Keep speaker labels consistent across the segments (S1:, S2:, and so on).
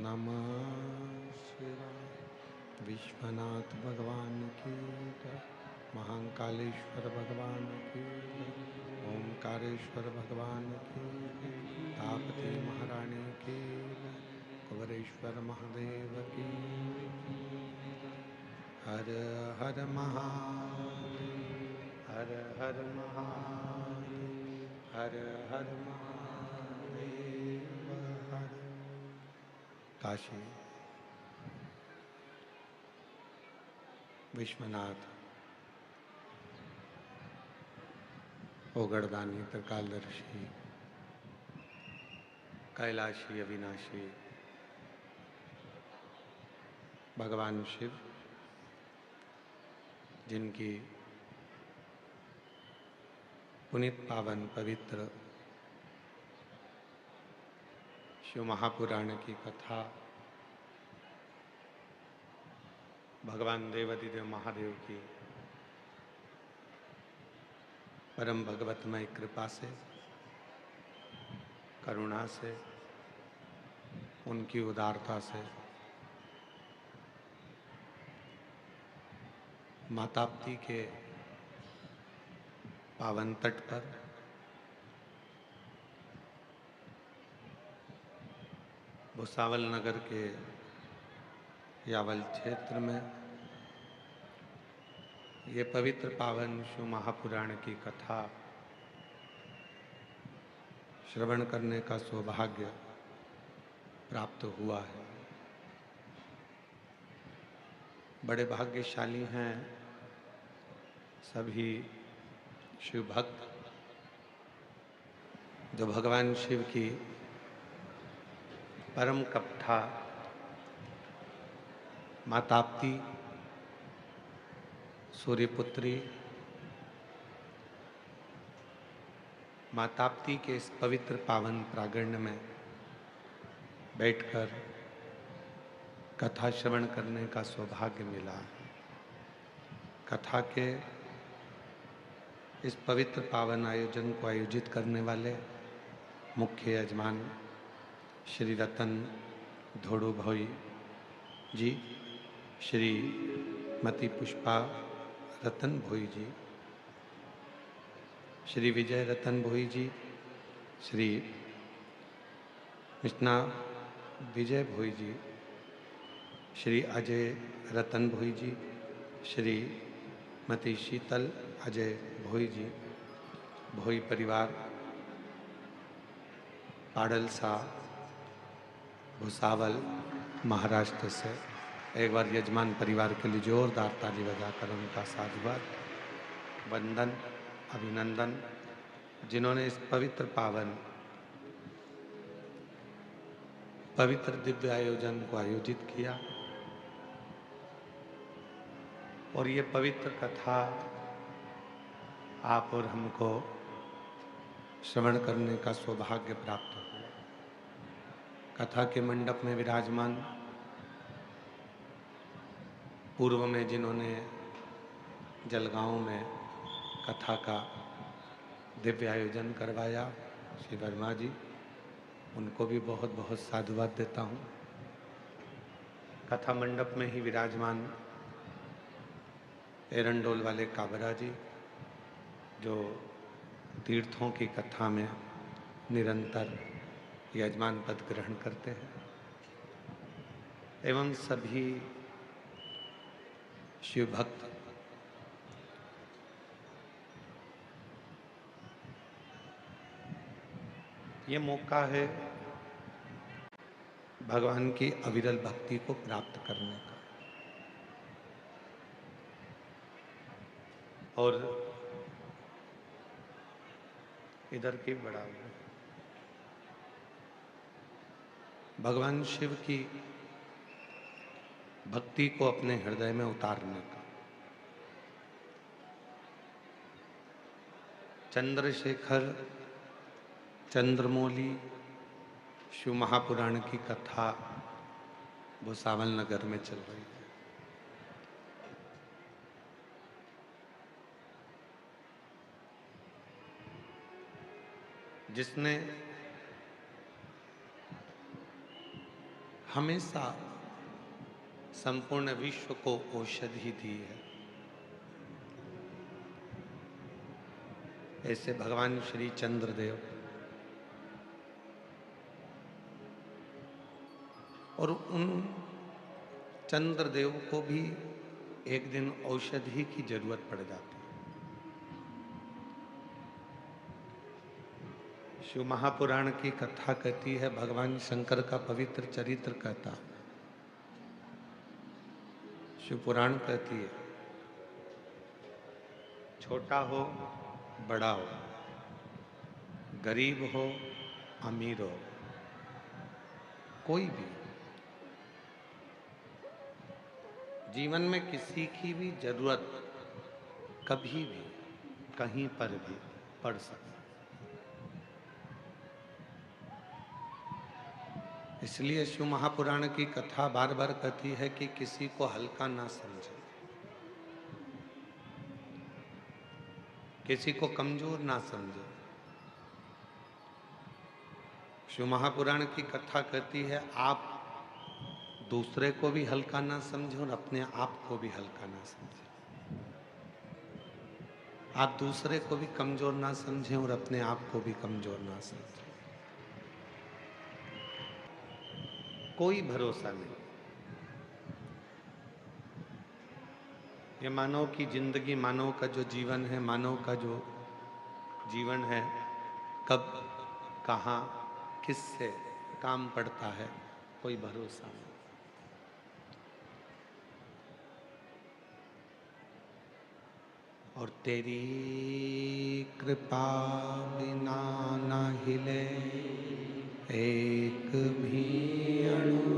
S1: नमः शिवाय। विश्वनाथ भगवान की जय। महाकालेश्वर भगवान की जय। ओंकारेश्वर भगवान की जय। तापती महारानी की जय। कुबरेश्वर महादेव की जय। हर हर महादेव, हर हर महादेव, हर हर महादेव हर। काशी विश्वनाथ ओगड़दानी त्रिकालदर्शी कैलाशी अविनाशी भगवान शिव, जिनकी पुनीत पावन पवित्र शिव महापुराण की कथा भगवान देवाधिदेव महादेव की परम भगवतमय कृपा से, करुणा से, उनकी उदारता से माताप्ती के पावन तट पर भुसावल नगर के यावल क्षेत्र में ये पवित्र पावन शिव महापुराण की कथा श्रवण करने का सौभाग्य प्राप्त हुआ है। बड़े भाग्यशाली हैं सभी शिव भक्त जो भगवान शिव की परम कथा माताप्ती सूर्यपुत्री माताप्ती के इस पवित्र पावन प्रांगण में बैठकर कथा श्रवण करने का सौभाग्य मिला। कथा के इस पवित्र पावन आयोजन को आयोजित करने वाले मुख्य यजमान श्री रतन धोड़ू भोई जी, श्री मती पुष्पा रतन भोई जी, श्री विजय रतन भोई जी, श्री कृष्णा विजय भोई जी, श्री अजय रतन भोई जी, श्री मती शीतल अजय भोई जी, भोई परिवार पाडलसा भुसावल महाराष्ट्र से। एक बार यजमान परिवार के लिए जोरदार ताली बजाकर उनका साधुवाद वंदन अभिनंदन, जिन्होंने इस पवित्र पावन पवित्र दिव्य आयोजन को आयोजित किया और ये पवित्र कथा आप और हमको श्रवण करने का सौभाग्य प्राप्त हुआ। कथा के मंडप में विराजमान पूर्व में जिन्होंने जलगांव में कथा का दिव्य आयोजन करवाया, श्री वर्मा जी, उनको भी बहुत बहुत साधुवाद देता हूँ। कथा मंडप में ही विराजमान एरंडोल वाले काबरा जी, जो तीर्थों की कथा में निरंतर यजमान पद ग्रहण करते हैं, एवं सभी शिव भक्त ये मौका है भगवान की अविरल भक्ति को प्राप्त करने का। और इधर की बड़ा भगवान शिव की भक्ति को अपने हृदय में उतारने का। चंद्रशेखर चंद्रमौली शिव महापुराण की कथा भुसावल नगर में चल रही है। जिसने हमेशा संपूर्ण विश्व को औषधि दी है। ऐसे भगवान श्री चंद्रदेव और उन चंद्रदेव को भी एक दिन औषधि की जरूरत पड़ जाती है। शिव महापुराण की कथा कहती है, भगवान शंकर का पवित्र चरित्र कहता है। शिव पुराण कहती है, छोटा हो बड़ा हो, गरीब हो अमीर हो, कोई भी जीवन में किसी की भी जरूरत कभी भी कहीं पर भी पड़ सकती। इसलिए शिव महापुराण की कथा बार बार कहती है कि किसी को हल्का ना समझे, किसी को कमजोर ना समझे। शिव महापुराण की कथा कहती है, आप दूसरे को भी हल्का ना समझे और अपने आप को भी हल्का ना समझे। आप दूसरे को भी कमजोर ना समझें और अपने आप को भी कमजोर ना समझें। कोई भरोसा नहीं। ये मानव की जिंदगी, मानव का जो जीवन है, मानव का जो जीवन है, कब कहाँ किससे काम पड़ता है, कोई भरोसा नहीं। और तेरी कृपा बिना ना हिले एक भी अणु,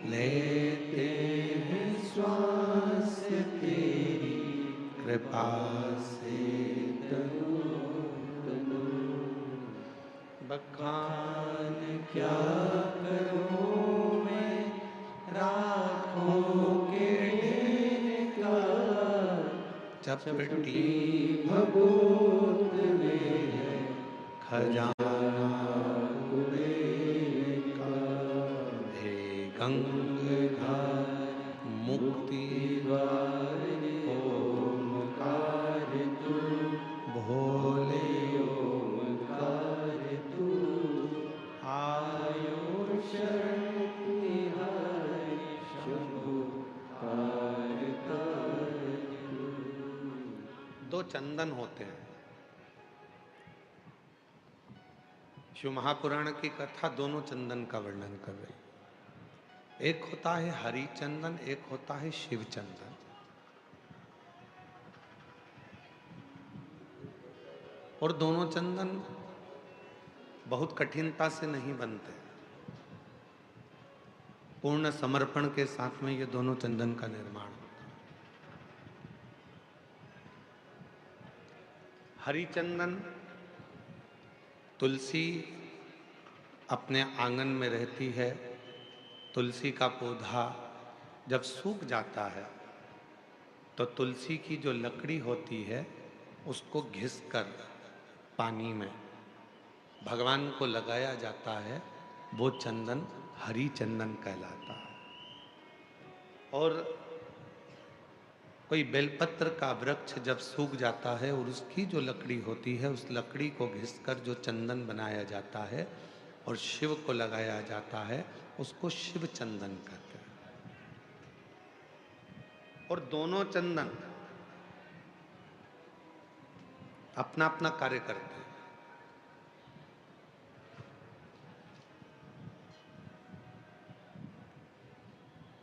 S1: लेते हैं श्वास तेरी कृपा से तनु तनु। बखान क्या करूं मैं राखों के ढेर का, चपटी भभूत में है खजाना कुबेर का। हे गंगाधर मुक्ति द्वार ओमकार तू, भोले ओमकार तू। आयो शरण तिहारी शंभु कारकर तू। दो चंदन होते हैं। शिव महापुराण की कथा दोनों चंदन का वर्णन कर रही। एक होता है हरि चंदन, एक होता है शिव चंदन। और दोनों चंदन बहुत कठिनता से नहीं बनते। पूर्ण समर्पण के साथ में ये दोनों चंदन का निर्माण होता है। हरि चंदन तुलसी अपने आंगन में रहती है। तुलसी का पौधा जब सूख जाता है तो तुलसी की जो लकड़ी होती है उसको घिसकर पानी में भगवान को लगाया जाता है। वो चंदन हरि चंदन कहलाता है। और कोई बेलपत्र का वृक्ष जब सूख जाता है और उसकी जो लकड़ी होती है, उस लकड़ी को घिसकर जो चंदन बनाया जाता है और शिव को लगाया जाता है, उसको शिव चंदन कहते हैं। और दोनों चंदन अपना अपना कार्य करते हैं।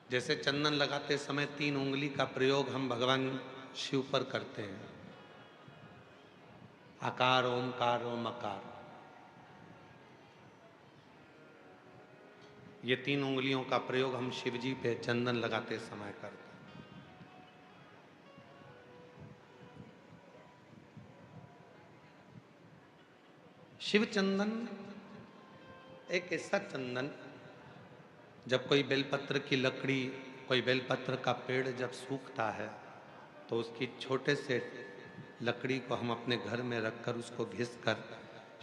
S1: जैसे चंदन लगाते समय 3 उंगली का प्रयोग हम भगवान शिव पर करते हैं। आकार ओमकार ओमकार, ये 3 उंगलियों का प्रयोग हम शिव जी पे चंदन लगाते समय करते हैं। शिव चंदन एक ऐसा चंदन, जब कोई बेलपत्र की लकड़ी, कोई बेलपत्र का पेड़ जब सूखता है तो उसकी छोटे से लकड़ी को हम अपने घर में रखकर उसको घिसकर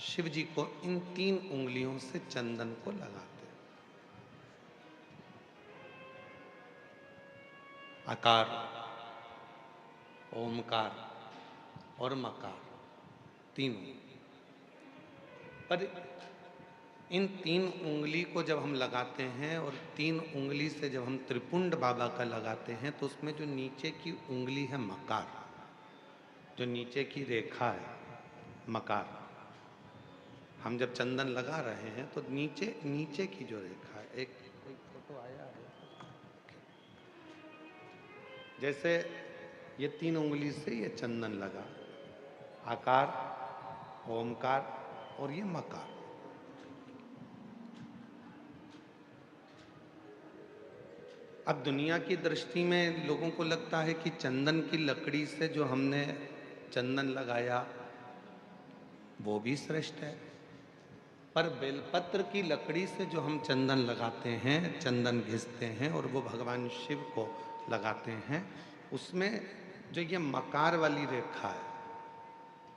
S1: शिव जी को इन 3 उंगलियों से चंदन को लगाते हैं। आकार, ओमकार और मकार, तीनों। पर इन 3 उंगली को जब हम लगाते हैं और 3 उंगली से जब हम त्रिपुंड बाबा का लगाते हैं तो उसमें जो नीचे की उंगली है मकार, जो नीचे की रेखा है मकार, हम जब चंदन लगा रहे हैं तो नीचे नीचे की जो रेखा है, एक कोई फोटो आया है जैसे ये 3 उंगली से ये चंदन लगा, आकार, ओमकार और ये मकार। अब दुनिया की दृष्टि में लोगों को लगता है कि चंदन की लकड़ी से जो हमने चंदन लगाया वो भी श्रेष्ठ है, पर बेलपत्र की लकड़ी से जो हम चंदन लगाते हैं, चंदन घिसते हैं और वो भगवान शिव को लगाते हैं, उसमें जो ये मकार वाली रेखा है,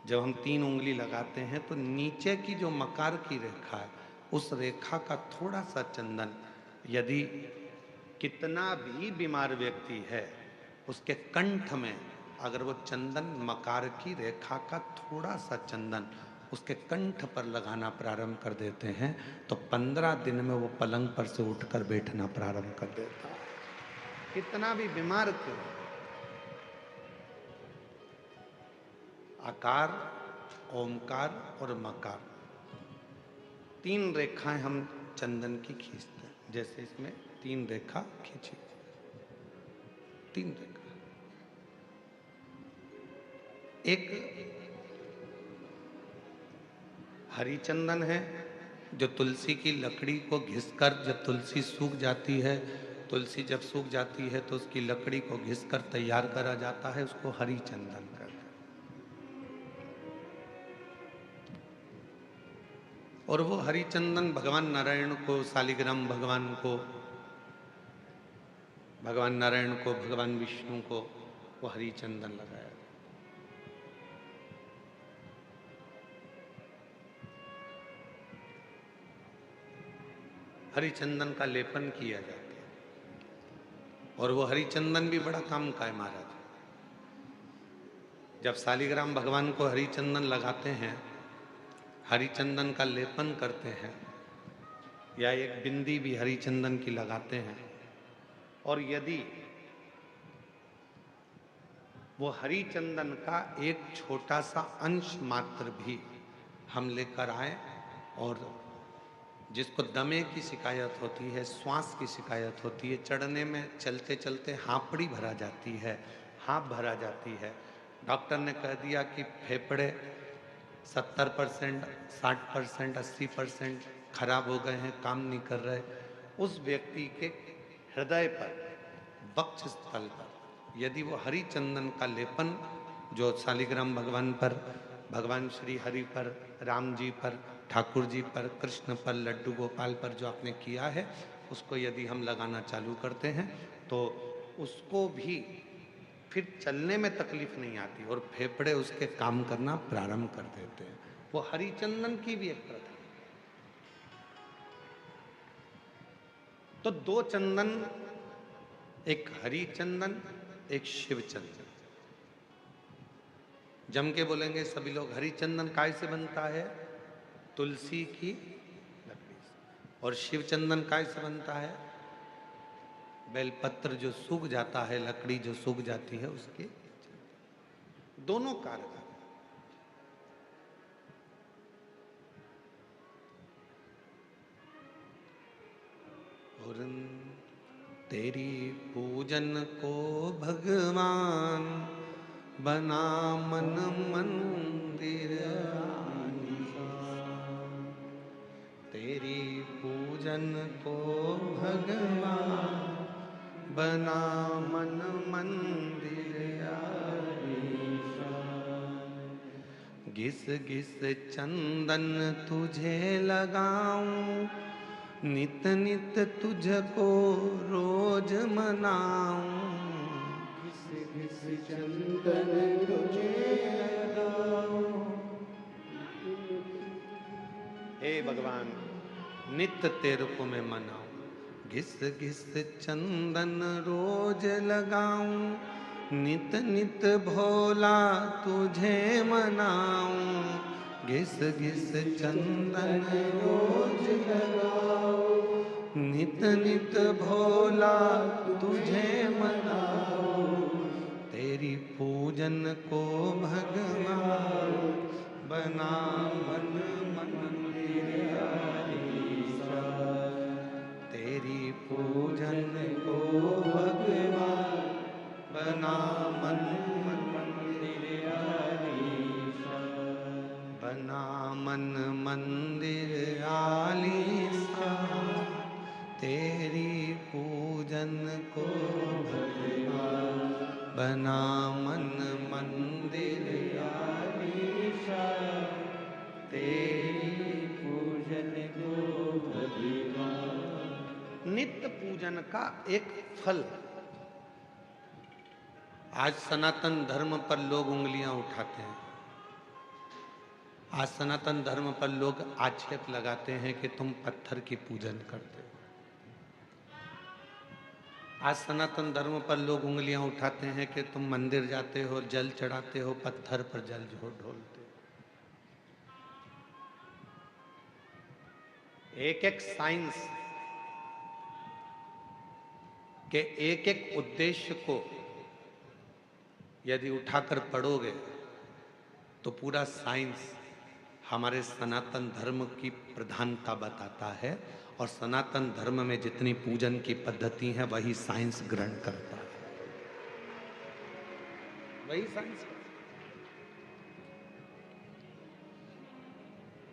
S1: जब हम 3 उंगली लगाते हैं तो नीचे की जो मकार की रेखा है उस रेखा का थोड़ा सा चंदन, यदि कितना भी बीमार व्यक्ति है उसके कंठ में अगर वो चंदन, मकार की रेखा का थोड़ा सा चंदन उसके कंठ पर लगाना प्रारंभ कर देते हैं तो 15 दिन में वो पलंग पर से उठकर बैठना प्रारंभ कर देता है, कितना भी बीमार क्यों। आकार, ओमकार और मकार, 3 रेखाएं हम चंदन की खींचते हैं। जैसे इसमें 3 रेखा खींची, 3 रेखा। एक हरी चंदन है जो तुलसी की लकड़ी को घिसकर, जब तुलसी सूख जाती है, तुलसी जब सूख जाती है तो उसकी लकड़ी को घिसकर तैयार करा जाता है, उसको हरी चंदन कहते हैं। और वो हरी चंदन भगवान नारायण को, शालिग्राम भगवान को, भगवान नारायण को, भगवान विष्णु को वो हरी चंदन लगाया। हरी चंदन का लेपन किया जाता है और वो हरी चंदन भी बड़ा काम का है महाराज। जब शालिग्राम भगवान को हरी चंदन लगाते हैं, हरी चंदन का लेपन करते हैं, या एक बिंदी भी हरी चंदन की लगाते हैं, और यदि वो हरी चंदन का एक छोटा सा अंश मात्र भी हम लेकर आए, और जिसको दमे की शिकायत होती है, श्वास की शिकायत होती है, चढ़ने में चलते चलते हाँपड़ी भरा जाती है, हाँप भरा जाती है, डॉक्टर ने कह दिया कि फेफड़े 70%, 60%, 80% खराब हो गए हैं, काम नहीं कर रहे, उस व्यक्ति के हृदय पर, वक्षस्थल पर यदि वो हरी चंदन का लेपन जो शालिग्राम भगवान पर, भगवान श्री हरि पर, राम जी पर, ठाकुर जी पर, कृष्ण पर, लड्डू गोपाल पर जो आपने किया है, उसको यदि हम लगाना चालू करते हैं तो उसको भी फिर चलने में तकलीफ नहीं आती और फेफड़े उसके काम करना प्रारंभ कर देते हैं। वो हरी चंदन की भी एक प्रथा। तो 2 चंदन, एक हरी चंदन, एक शिव चंदन। जम के बोलेंगे सभी लोग, हरी चंदन काय से बनता है? तुलसी की लकड़ी से। और शिव चंदन काय से बनता है? बेलपत्र जो सूख जाता है, लकड़ी जो सूख जाती है उसके, दोनों कारक। और तेरी पूजन को भगवान बना मन मंदिर, तेरी पूजन को भगवान बना मन मंदिर, घिस घिस चंदन तुझे लगाऊं, नित नित तुझको रोज मनाऊं, घिस घिस चंदन तुझे लगाऊं। हे भगवान, नित्य तेरे को मैं मनाऊं, घिस घिस चंदन रोज लगाऊं, नित नित भोला तुझे मनाऊं। घिस घिस चंदन रोज लगाऊं, नित नित भोला तुझे मनाऊं। तेरी पूजन को भगवान बना मन मंदिर आलीसा। तेरी पूजन को भगवान बना मन मंदिर आलीसा। बना मन मंदिर आलीसा। तेरी पूजन को भगवान बना मन मंदिर आलीसा। तेरी पूजन को भगवान। नित्य पूजन का एक फल। आज सनातन धर्म पर लोग उंगलियां उठाते हैं। आज सनातन धर्म पर लोग आक्षेप लगाते हैं कि तुम पत्थर की पूजन करते हो। आज सनातन धर्म पर लोग उंगलियां उठाते हैं कि तुम मंदिर जाते हो, जल चढ़ाते हो, पत्थर पर जल ढोलते हो। एक एक साइंस के एक एक उद्देश्य को यदि उठाकर पढ़ोगे तो पूरा साइंस हमारे सनातन धर्म की प्रधानता बताता है। और सनातन धर्म में जितनी पूजन की पद्धति है वही साइंस ग्रहण करता है, वही साइंस।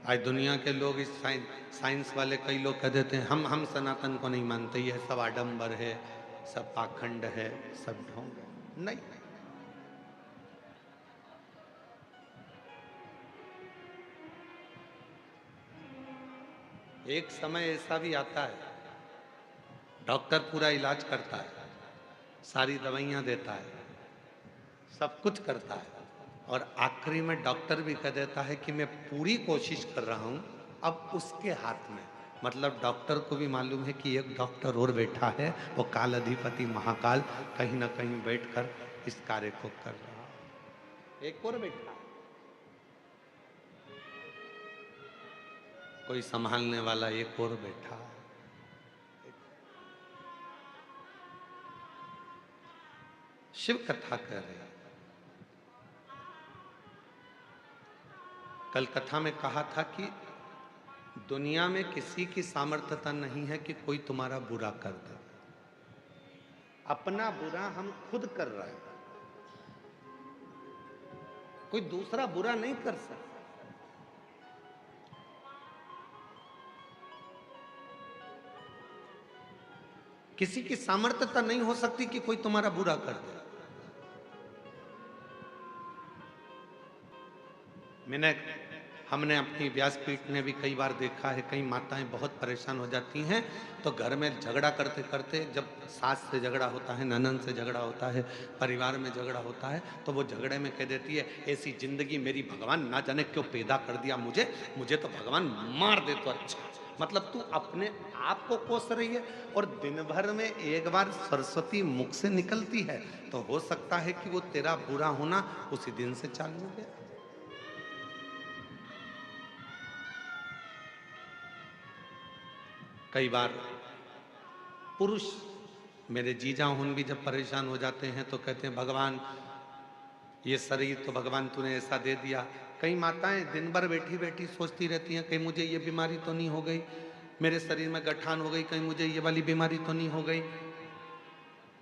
S1: आज दुनिया के लोग इस साइंस वाले कई लोग कह देते हैं हम सनातन को नहीं मानते, ये सब आडंबर है, सब पाखंड है, सब ढोंग है। नहीं, एक समय ऐसा भी आता है, डॉक्टर पूरा इलाज करता है, सारी दवाइयां देता है, सब कुछ करता है, और आखिरी में डॉक्टर भी कह देता है कि मैं पूरी कोशिश कर रहा हूं, अब उसके हाथ में। मतलब डॉक्टर को भी मालूम है कि एक डॉक्टर और बैठा है, वो काल अधिपति महाकाल कहीं ना कहीं बैठकर इस कार्य को कर रहा है। एक और बैठा है, कोई संभालने वाला एक और बैठा है। शिव कथा कर रहे हैं। कल कथा में कहा था कि दुनिया में किसी की सामर्थ्यता नहीं है कि कोई तुम्हारा बुरा कर दे। अपना बुरा हम खुद कर रहे हैं, कोई दूसरा बुरा नहीं कर सकता। किसी की सामर्थ्यता नहीं हो सकती कि कोई तुम्हारा बुरा कर दे। हमने अपनी व्यासपीठ में भी कई बार देखा है, कई माताएं बहुत परेशान हो जाती हैं तो घर में झगड़ा करते करते, जब सास से झगड़ा होता है, ननद से झगड़ा होता है, परिवार में झगड़ा होता है, तो वो झगड़े में कह देती है ऐसी जिंदगी मेरी भगवान ना जाने क्यों पैदा कर दिया, मुझे तो भगवान मार दे तो अच्छा। मतलब तू अपने आप को कोस रही है, और दिन भर में एक बार सरस्वती मुख से निकलती है तो हो सकता है कि वो तेरा बुरा होना उसी दिन से चालू हो गया। कई बार पुरुष, मेरे जीजा हुन भी जब परेशान हो जाते हैं तो कहते हैं भगवान ये शरीर तो भगवान तूने ऐसा दे दिया। कई माताएं दिन भर बैठी बैठी सोचती रहती हैं कहीं मुझे ये बीमारी तो नहीं हो गई, मेरे शरीर में गठान हो गई, कहीं मुझे ये वाली बीमारी तो नहीं हो गई,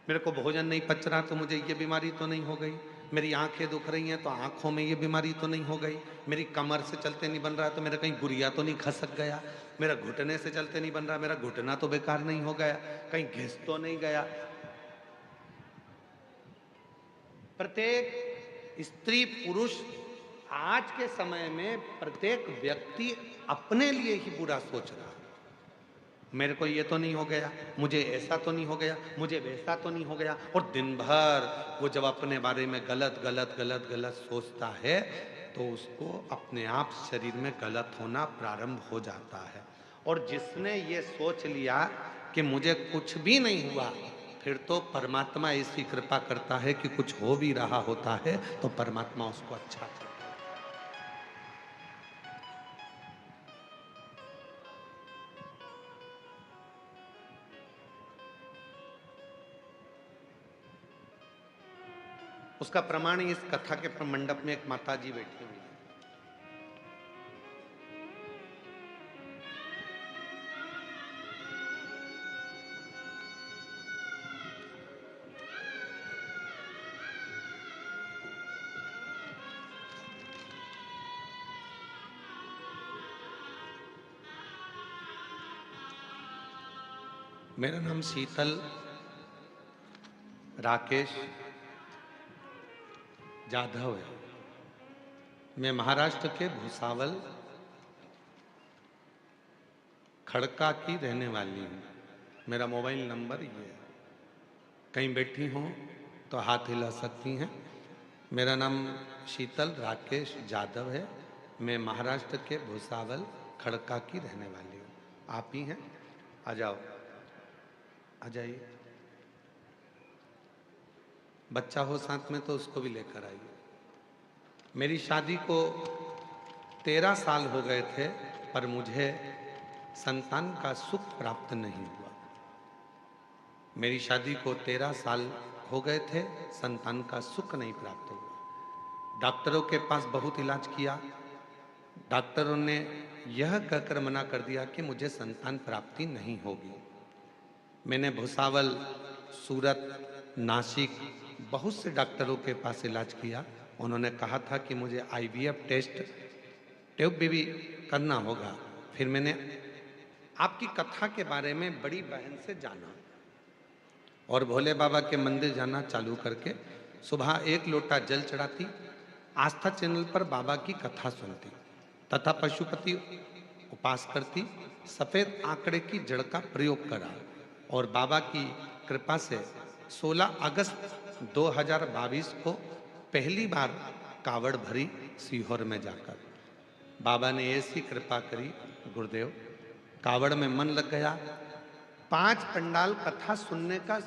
S1: मेरे को भोजन नहीं पच रहा तो मुझे ये बीमारी तो नहीं हो गई, मेरी आंखें दुख रही हैं तो आंखों में ये बीमारी तो नहीं हो गई, मेरी कमर से चलते नहीं बन रहा तो मेरा कहीं गुरिया तो नहीं खसक गया, मेरा घुटने से चलते नहीं बन रहा, मेरा घुटना तो बेकार नहीं हो गया, कहीं घिस तो नहीं गया। प्रत्येक स्त्री पुरुष आज के समय में प्रत्येक व्यक्ति अपने लिए ही बुरा सोच रहा है। मेरे को ये तो नहीं हो गया, मुझे ऐसा तो नहीं हो गया, मुझे वैसा तो नहीं हो गया, और दिन भर वो जब अपने बारे में गलत गलत गलत गलत सोचता है तो उसको अपने आप शरीर में गलत होना प्रारंभ हो जाता है। और जिसने ये सोच लिया कि मुझे कुछ भी नहीं हुआ, फिर तो परमात्मा ऐसी कृपा करता है कि कुछ हो भी रहा होता है तो परमात्मा उसको अच्छा करता है। उसका प्रमाण इस कथा के मंडप में एक माता जी बैठी हुई है। मेरा नाम शीतल राकेश जाधव है। मैं महाराष्ट्र के भुसावल खड़का की रहने वाली हूँ। मेरा मोबाइल नंबर ये है, कहीं बैठी हों तो हाथ हिला सकती हैं। मेरा नाम शीतल राकेश जाधव है। मैं महाराष्ट्र के भुसावल खड़का की रहने वाली हूँ। आप ही हैं? आ जाओ, आ जाइए। बच्चा हो साथ में तो उसको भी लेकर आइए। मेरी शादी को 13 साल हो गए थे, पर मुझे संतान का सुख प्राप्त नहीं हुआ। मेरी शादी को 13 साल हो गए थे, संतान का सुख नहीं प्राप्त हुआ। डॉक्टरों के पास बहुत इलाज किया। डॉक्टरों ने यह कहकर मना कर दिया कि मुझे संतान प्राप्ति नहीं होगी। मैंने भुसावल, सूरत, नासिक बहुत से डॉक्टरों के पास इलाज किया। उन्होंने कहा था कि मुझे IVF टेस्ट, ट्यूब बेबी करना होगा। फिर मैंने आपकी कथा के बारे में बड़ी बहन से जाना और भोले बाबा के मंदिर जाना चालू करके सुबह 1 लोटा जल चढ़ाती, आस्था चैनल पर बाबा की कथा सुनती तथा पशुपति उपास करती, सफेद आंकड़े की जड़ का प्रयोग करा और बाबा की कृपा से 16 अगस्त 2022 को पहली बार कावड़ भरी सीहोर में जाकर। बाबा ने ऐसी कृपा करी गुरुदेव, कावड़ में मन लग गया। 5 पंडाल कथा सुनने का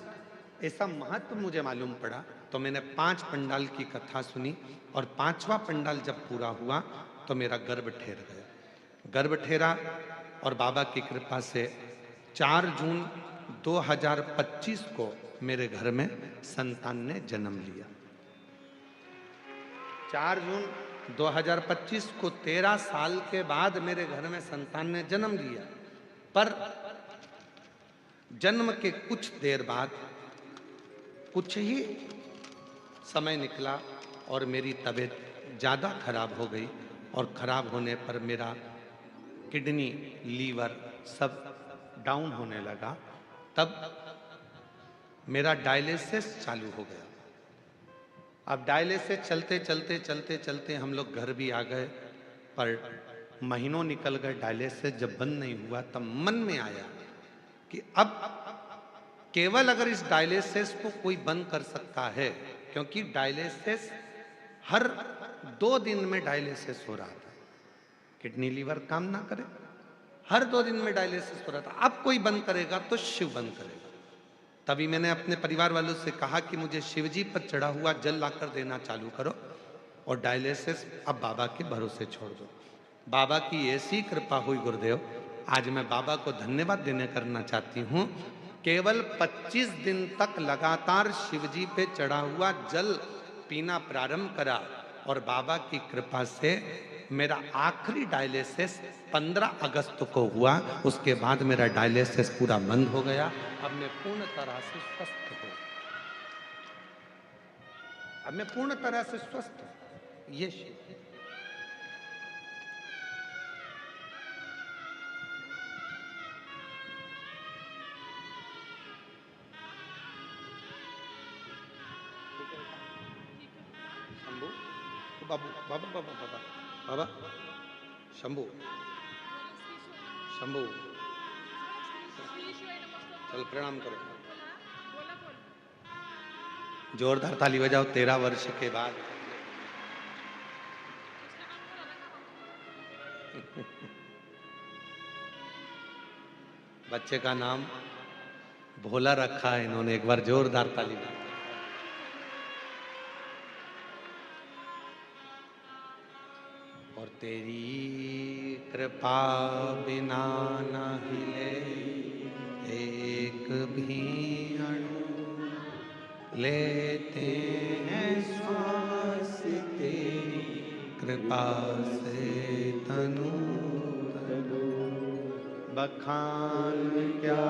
S1: ऐसा महत्व मुझे मालूम पड़ा, तो मैंने 5 पंडाल की कथा सुनी और 5वां पंडाल जब पूरा हुआ तो मेरा गर्भ ठहर गया। गर्भ ठहरा और बाबा की कृपा से 4 जून 2025 को मेरे घर में संतान ने जन्म लिया। 4 जून 2025 को 13 साल के बाद मेरे घर में संतान ने जन्म लिया। पर जन्म के कुछ देर बाद कुछ ही समय निकला और मेरी तबीयत ज़्यादा खराब हो गई और खराब होने पर मेरा किडनी, लीवर सब डाउन होने लगा। तब मेरा डायलिसिस चालू हो गया। अब डायलिसिस चलते चलते चलते चलते हम लोग घर भी आ गए, पर महीनों निकल गए। डायलिसिस जब बंद नहीं हुआ तब मन में आया कि अब केवल अगर इस डायलिसिस को कोई बंद कर सकता है, क्योंकि डायलिसिस हर 2 दिन में डायलिसिस हो रहा था, किडनी लीवर काम ना करे, हर 2 दिन में डायलिसिस हो रहा था। अब कोई बंद करेगा तो शिव बंद करेगा। तभी मैंने अपने परिवार वालों से कहा कि मुझे शिवजी पर चढ़ा हुआ जल लाकर देना चालू करो और डायलिसिस अब बाबा के भरोसे छोड़ दो। बाबा की ऐसी कृपा हुई गुरुदेव, आज मैं बाबा को धन्यवाद देने करना चाहती हूँ। केवल 25 दिन तक लगातार शिवजी पे चढ़ा हुआ जल पीना प्रारंभ करा और बाबा की कृपा से मेरा आखिरी डायलिसिस 15 अगस्त को हुआ। उसके बाद मेरा डायलिसिस पूरा बंद हो गया। अब मैं पूर्ण तरह से स्वस्थ हूँ। अब मैं पूर्ण तरह से स्वस्थ हूँ। ये शंभू, बाबू, बाबा बाबा बाबा बाबा, शंभू, शंभू, चल प्रणाम करो, जोरदार ताली बजाओ। 13 वर्ष के बाद बच्चे का नाम भोला रखा है इन्होंने, एक बार जोरदार ताली मारो। और तेरी कृपा बिना न हिले एक भी अणु, लेते हैं श्वास तेरी कृपा से तनु तनु। बखान क्या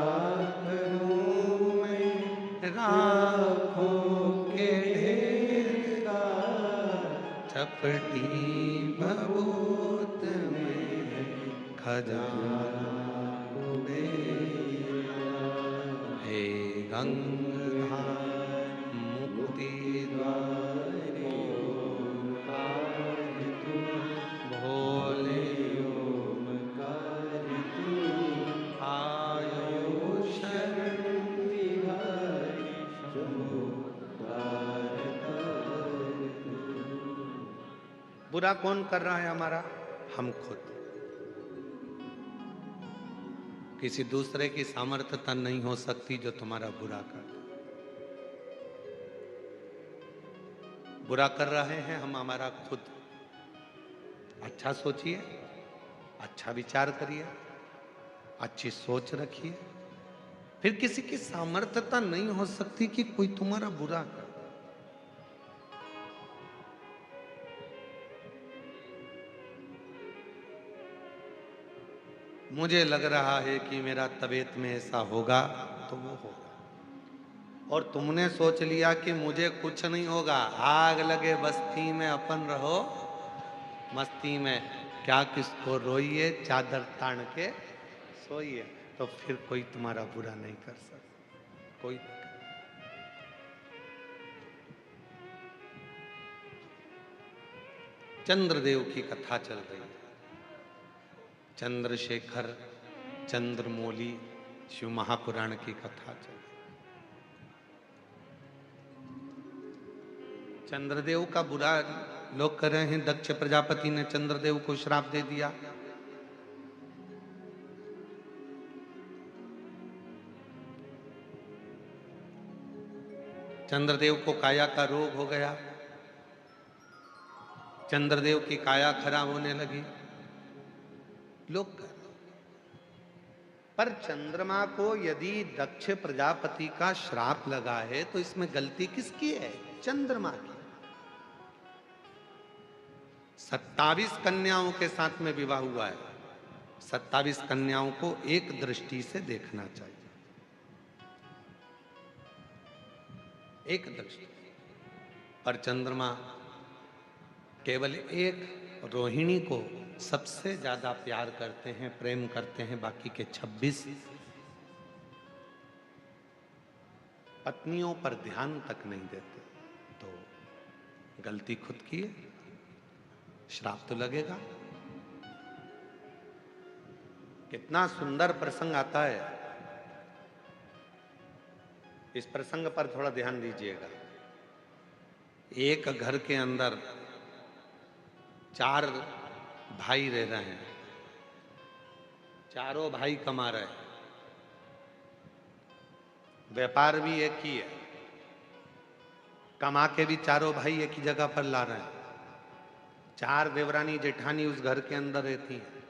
S1: करूं मैं राखों के ढेर का, चपटी बबूत में खजाना कुबेरा। हे गंगाधार मुक्ति द्वार ओंकार तू, भोले ओंकार तू, आयो शरण तिहारी शंभो द्वार कर तू। बुरा कौन कर रहा है हमारा? हम खुद। किसी दूसरे की सामर्थ्यता नहीं हो सकती जो तुम्हारा बुरा कर दे। बुरा कर रहे हैं हम हमारा खुद। अच्छा सोचिए, अच्छा विचार करिए, अच्छी सोच रखिए, फिर किसी की सामर्थ्यता नहीं हो सकती कि कोई तुम्हारा बुरा कर। मुझे लग रहा है कि मेरा तबीयत में ऐसा होगा तो वो होगा, और तुमने सोच लिया कि मुझे कुछ नहीं होगा, आग लगे बस्ती में अपन रहो मस्ती में, क्या किसको रोइए चादर तान के सोइए। तो फिर कोई तुम्हारा बुरा नहीं कर सकता, कोई नहीं। चंद्रदेव की कथा चल रही है। चंद्रशेखर चंद्रमौली शिव महापुराण की कथा चल रही। चंद्रदेव का बुरा लोग कर रहे हैं। दक्ष प्रजापति ने चंद्रदेव को श्राप दे दिया। चंद्रदेव को काया का रोग हो गया। चंद्रदेव की काया खराब होने लगी। लोग कर, पर चंद्रमा को यदि दक्ष प्रजापति का श्राप लगा है तो इसमें गलती किसकी है? चंद्रमा की। 27 कन्याओं के साथ में विवाह हुआ है। 27 कन्याओं को एक दृष्टि से देखना चाहिए, एक दृष्टि। पर चंद्रमा केवल एक रोहिणी को सबसे ज्यादा प्यार करते हैं, प्रेम करते हैं, बाकी के 26 पत्नियों पर ध्यान तक नहीं देते। तो गलती खुद की है, श्राप तो लगेगा। कितना सुंदर प्रसंग आता है, इस प्रसंग पर थोड़ा ध्यान दीजिएगा। एक घर के अंदर 4 भाई रह रहे हैं। चारों भाई कमा रहे हैं, व्यापार भी एक ही है, कमा के भी चारों भाई एक ही जगह पर ला रहे हैं। 4 देवरानी जेठानी उस घर के अंदर रहती हैं।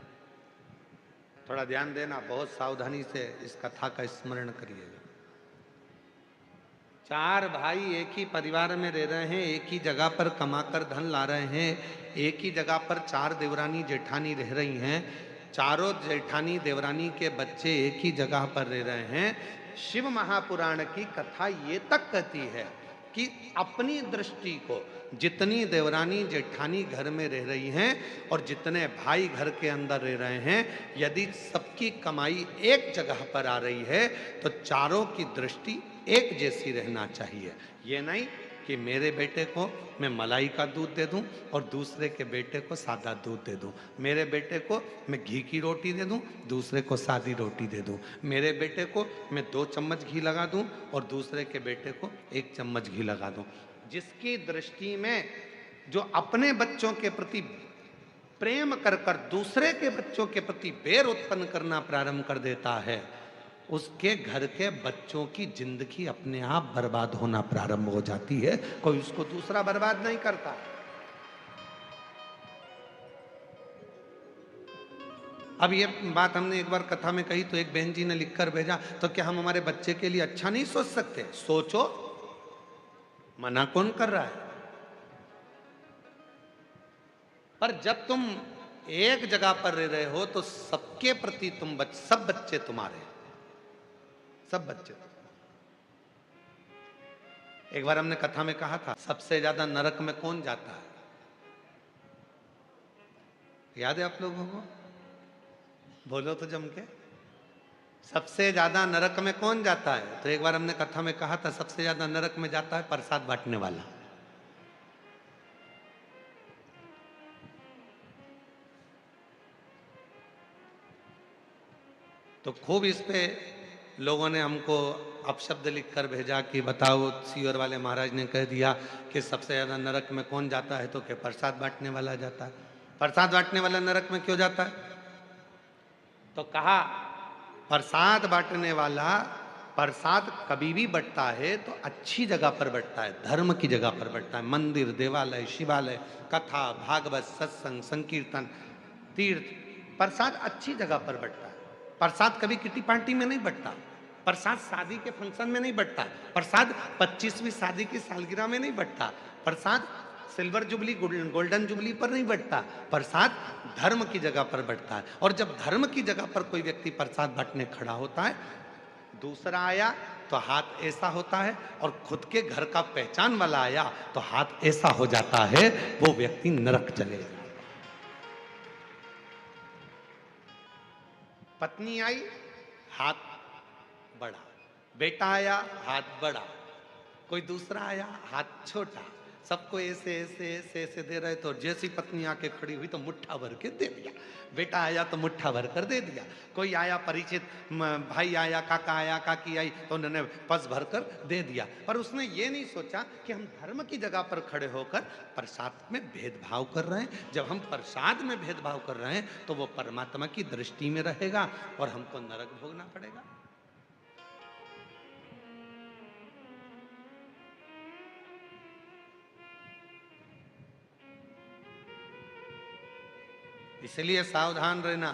S1: थोड़ा ध्यान देना, बहुत सावधानी से इस कथा का स्मरण करिएगा। 4 भाई एक ही परिवार में रह रहे हैं, एक ही जगह पर कमाकर धन ला रहे हैं, एक ही जगह पर 4 देवरानी जेठानी रह रही हैं। चारों जेठानी देवरानी के बच्चे एक ही जगह पर रह रहे हैं। शिव महापुराण की कथा ये तक कहती है कि अपनी दृष्टि को जितनी देवरानी जेठानी घर में रह रही हैं और जितने भाई घर के अंदर रह रहे हैं, यदि सबकी कमाई एक जगह पर आ रही है तो चारों की दृष्टि एक जैसी रहना चाहिए। ये नहीं कि मेरे बेटे को मैं मलाई का दूध दे दूं और दूसरे के बेटे को सादा दूध दे दूं, मेरे बेटे को मैं घी की रोटी दे दूं, दूसरे को सादी रोटी दे दूं, मेरे बेटे को मैं 2 चम्मच घी लगा दूं और दूसरे के बेटे को 1 चम्मच घी लगा दूं। जिसकी दृष्टि में जो अपने बच्चों के प्रति प्रेम कर कर दूसरे के बच्चों के प्रति बैर उत्पन्न करना प्रारंभ कर देता है, उसके घर के बच्चों की जिंदगी अपने आप बर्बाद होना प्रारंभ हो जाती है, कोई उसको दूसरा बर्बाद नहीं करता। अब ये बात हमने एक बार कथा में कही तो एक बहन जी ने लिखकर भेजा, तो क्या हम हमारे बच्चे के लिए अच्छा नहीं सोच सकते? सोचो, मना कौन कर रहा है? पर जब तुम एक जगह पर रह रहे हो तो सबके प्रति सब बच्चे तुम्हारे, सब बच्चे। एक बार हमने कथा में कहा था, सबसे ज्यादा नरक में कौन जाता है? याद है आप लोगों को? बोलो तो जम के। सबसे ज्यादा नरक में कौन जाता है? तो एक बार हमने कथा में कहा था, सबसे ज्यादा नरक में जाता है प्रसाद बांटने वाला। तो खूब इस पे लोगों ने हमको अपशब्द लिखकर भेजा कि बताओ, सीवर वाले महाराज ने कह दिया कि सबसे ज्यादा नरक में कौन जाता है, तो क्या प्रसाद बांटने वाला जाता है? प्रसाद बांटने वाला नरक में क्यों जाता है? तो कहा, प्रसाद बांटने वाला प्रसाद कभी भी बंटता है तो अच्छी जगह पर बंटता है, धर्म की जगह पर बंटता है। मंदिर, देवालय, शिवालय, कथा, भागवत, सत्संग, संकीर्तन, तीर्थ, प्रसाद अच्छी जगह पर बंटता है। प्रसाद कभी किटी पार्टी में नहीं बंटता, प्रसाद शादी के फंक्शन में नहीं बंटता, प्रसाद 25वीं शादी की सालगिरह में नहीं बंटता, प्रसाद सिल्वर जुबली, गोल्डन जुबली पर नहीं बंटता, प्रसाद धर्म की जगह पर बंटता है। और जब धर्म की जगह पर कोई व्यक्ति प्रसाद बांटने खड़ा होता है, दूसरा आया तो हाथ ऐसा होता है, और खुद के घर का पहचान वाला आया तो हाथ ऐसा हो जाता है, वो व्यक्ति नरक चले जाता है। पत्नी आई, हाथ बड़ा, बेटा आया, हाथ बड़ा, कोई दूसरा आया, हाथ छोटा, सबको ऐसे ऐसे ऐसे ऐसे दे रहे। तो जैसी पत्नी आके खड़ी हुई तो मुट्ठा भर के दे दिया, बेटा आया तो मुट्ठा भर कर दे दिया, कोई आया परिचित, भाई आया, काका आया, काकी आई, तो उन्होंने पस भर कर दे दिया। पर उसने ये नहीं सोचा कि हम धर्म की जगह पर खड़े होकर प्रसाद में भेदभाव कर रहे हैं। जब हम प्रसाद में भेदभाव कर रहे हैं तो वो परमात्मा की दृष्टि में रहेगा और हमको नरक भोगना पड़ेगा। इसलिए सावधान रहना।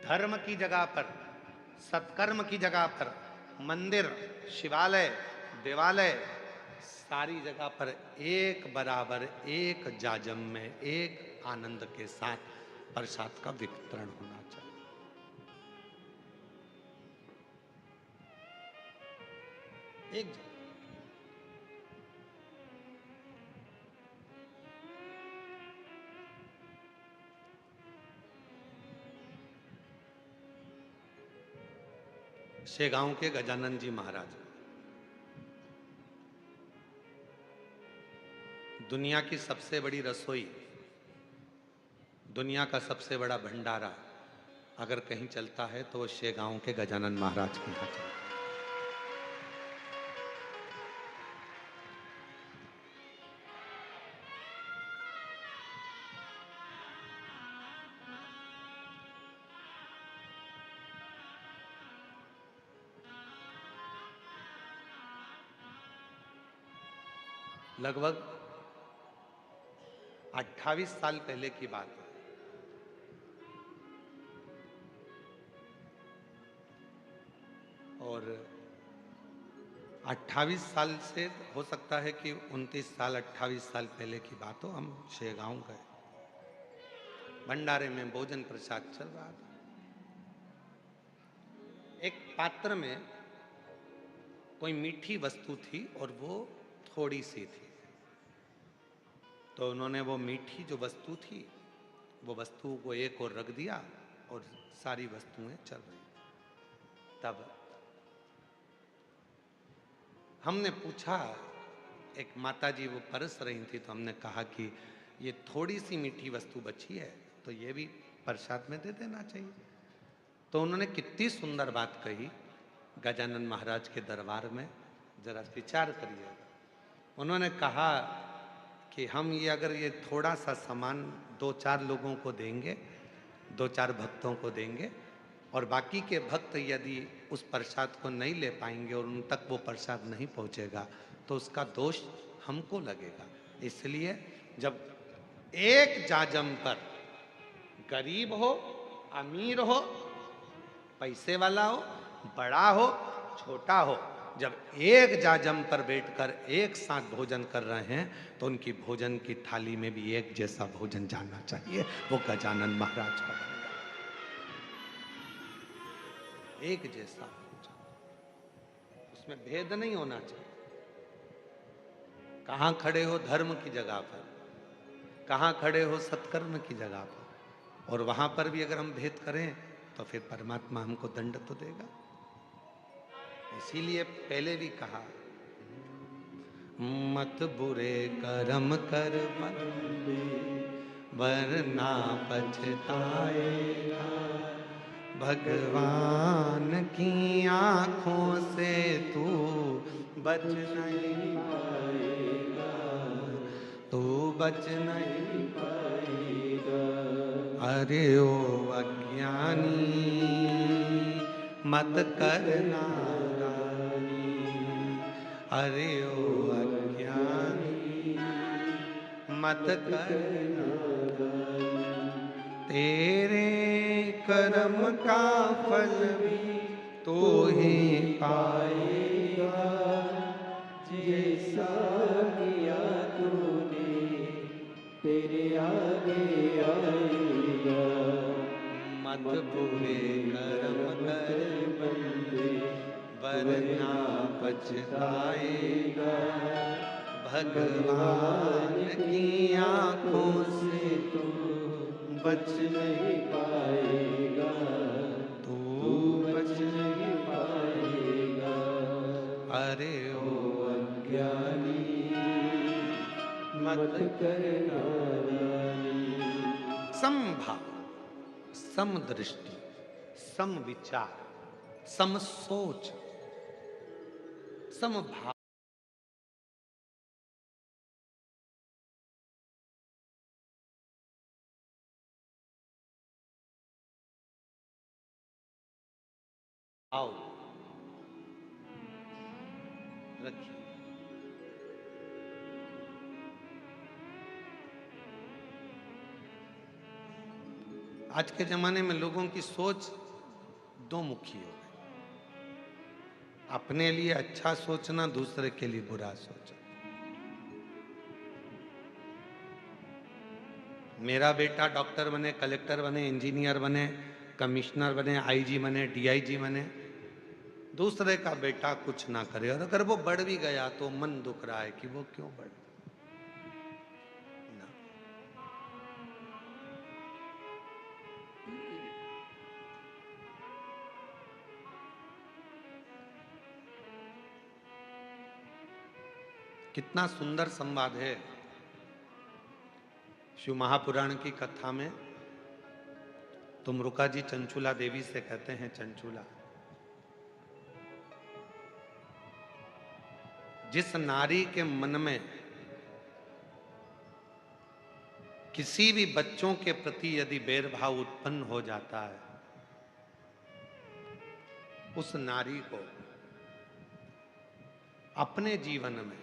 S1: धर्म की जगह पर, सत्कर्म की जगह पर, मंदिर, शिवालय, देवालय, सारी जगह पर एक बराबर, एक जाजम में, एक आनंद के साथ प्रसाद का वितरण होना चाहिए। एक जगह। शेगांव के गजानन जी महाराज, दुनिया की सबसे बड़ी रसोई, दुनिया का सबसे बड़ा भंडारा अगर कहीं चलता है तो वो शेगांव के गजानन महाराज के यहाँ चलता है। लगभग 28 साल पहले की बात है। और 28 साल से हो सकता है कि 29 साल, 28 साल पहले की बात हो। हम शेगांव गए, भंडारे में भोजन प्रसाद चल रहा था। एक पात्र में कोई मीठी वस्तु थी और वो थोड़ी सी थी। तो उन्होंने वो मीठी जो वस्तु थी, वो वस्तु को एक और रख दिया और सारी वस्तुएं चल रही। तब हमने पूछा, एक माता जी वो परस रही थी, तो हमने कहा कि ये थोड़ी सी मीठी वस्तु बची है तो ये भी प्रसाद में दे देना चाहिए। तो उन्होंने कितनी सुंदर बात कही गजानन महाराज के दरबार में, जरा विचार करिए। उन्होंने कहा कि हम ये अगर ये थोड़ा सा सामान 2-4 लोगों को देंगे, दो चार भक्तों को देंगे और बाकी के भक्त यदि उस प्रसाद को नहीं ले पाएंगे और उन तक वो प्रसाद नहीं पहुंचेगा तो उसका दोष हमको लगेगा। इसलिए जब एक जाजम पर गरीब हो, अमीर हो, पैसे वाला हो, बड़ा हो, छोटा हो, जब एक जाजम पर बैठकर एक साथ भोजन कर रहे हैं तो उनकी भोजन की थाली में भी एक जैसा भोजन जाना चाहिए। वो गजानन महाराज का भोजन एक जैसा भोजन, उसमें भेद नहीं होना चाहिए। कहां खड़े हो धर्म की जगह पर, कहां खड़े हो सत्कर्म की जगह पर, और वहां पर भी अगर हम भेद करें तो फिर परमात्मा हमको दंड तो देगा। इसीलिए पहले भी कहा, मत बुरे कर्म कर बंदे वरना पछताएगा, भगवान की आंखों से तू बच नहीं पाएगा, तू बच नहीं पाएगा। अरे ओ अज्ञानी मत करना, अरे ओ अज्ञानी मत करना, तेरे कर्म का फल भी तो ही पाएगा, जैसा किया तूने तेरे आगे आएगा। मत बुरे कर्म कर बंदे वरना पछताएगा, भगवान की आंखों से तू बच नहीं पाएगा, तू बच नहीं पाएगा। अरे ओ अज्ञानी मत करना। समभाव, समदृष्टि, सम विचार, सम सोच, समभाव, आओ रखिए। आज के जमाने में लोगों की सोच दो मुखी हो गई, अपने लिए अच्छा सोचना, दूसरे के लिए बुरा सोचना। मेरा बेटा डॉक्टर बने, कलेक्टर बने, इंजीनियर बने, कमिश्नर बने, आईजी बने, डीआईजी बने, दूसरे का बेटा कुछ ना करे, और अगर वो बढ़ भी गया तो मन दुख रहा है कि वो क्यों बढ़ ना। कितना सुंदर संवाद है शिव महापुराण की कथा में। तुमरुका जी चंचुला देवी से कहते हैं, चंचुला, जिस नारी के मन में किसी भी बच्चों के प्रति यदि बैरभाव उत्पन्न हो जाता है, उस नारी को अपने जीवन में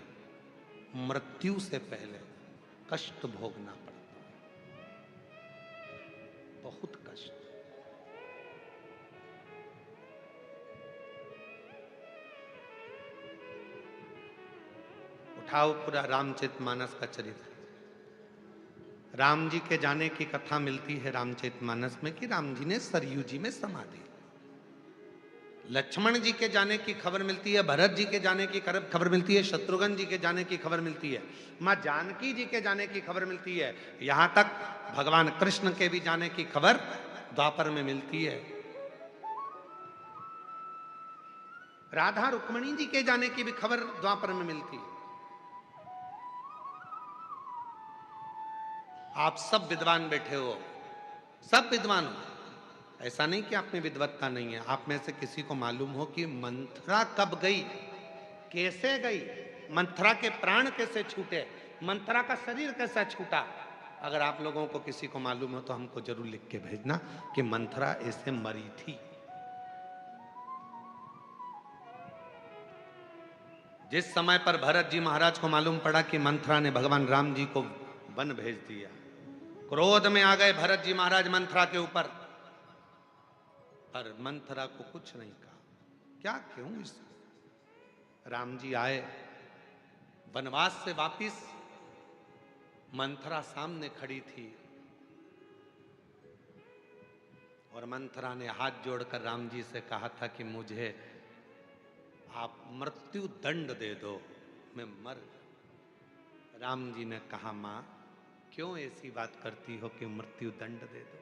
S1: मृत्यु से पहले कष्ट भोगना पड़ता है, बहुत कष्ट। उठाओ पूरा रामचरितमानस का चरित्र। राम जी के जाने की कथा मिलती है रामचरितमानस में कि राम जी ने सरयू जी में समाधि। लक्ष्मण जी के जाने की खबर मिलती है, भरत जी के जाने की खबर मिलती है, शत्रुघ्न जी के जाने की खबर मिलती है, मां जानकी जी के जाने की खबर मिलती है, यहां तक भगवान कृष्ण के भी जाने की खबर द्वापर में मिलती है। राधा रुक्मणी जी के जाने की भी खबर द्वापर में मिलती है। आप सब विद्वान बैठे हो, सब विद्वान हो, ऐसा नहीं कि आप में विद्वत्ता नहीं है। आप में से किसी को मालूम हो कि मंथरा कब गई, कैसे गई, मंथरा के प्राण कैसे छूटे, मंथरा का शरीर कैसा छूटा, अगर आप लोगों को किसी को मालूम हो तो हमको जरूर लिख के भेजना कि मंथरा ऐसे मरी थी। जिस समय पर भरत जी महाराज को मालूम पड़ा कि मंथरा ने भगवान राम जी को वन भेज दिया, क्रोध में आ गए भरत जी महाराज मंथरा के ऊपर, पर मंथरा को कुछ नहीं कहा। क्या क्यों? इस राम जी आए वनवास से वापिस, मंथरा सामने खड़ी थी और मंथरा ने हाथ जोड़कर राम जी से कहा था कि मुझे आप मृत्यु दंड दे दो, मैं मर। राम जी ने कहा, मां क्यों ऐसी बात करती हो कि मृत्यु दंड दे दो?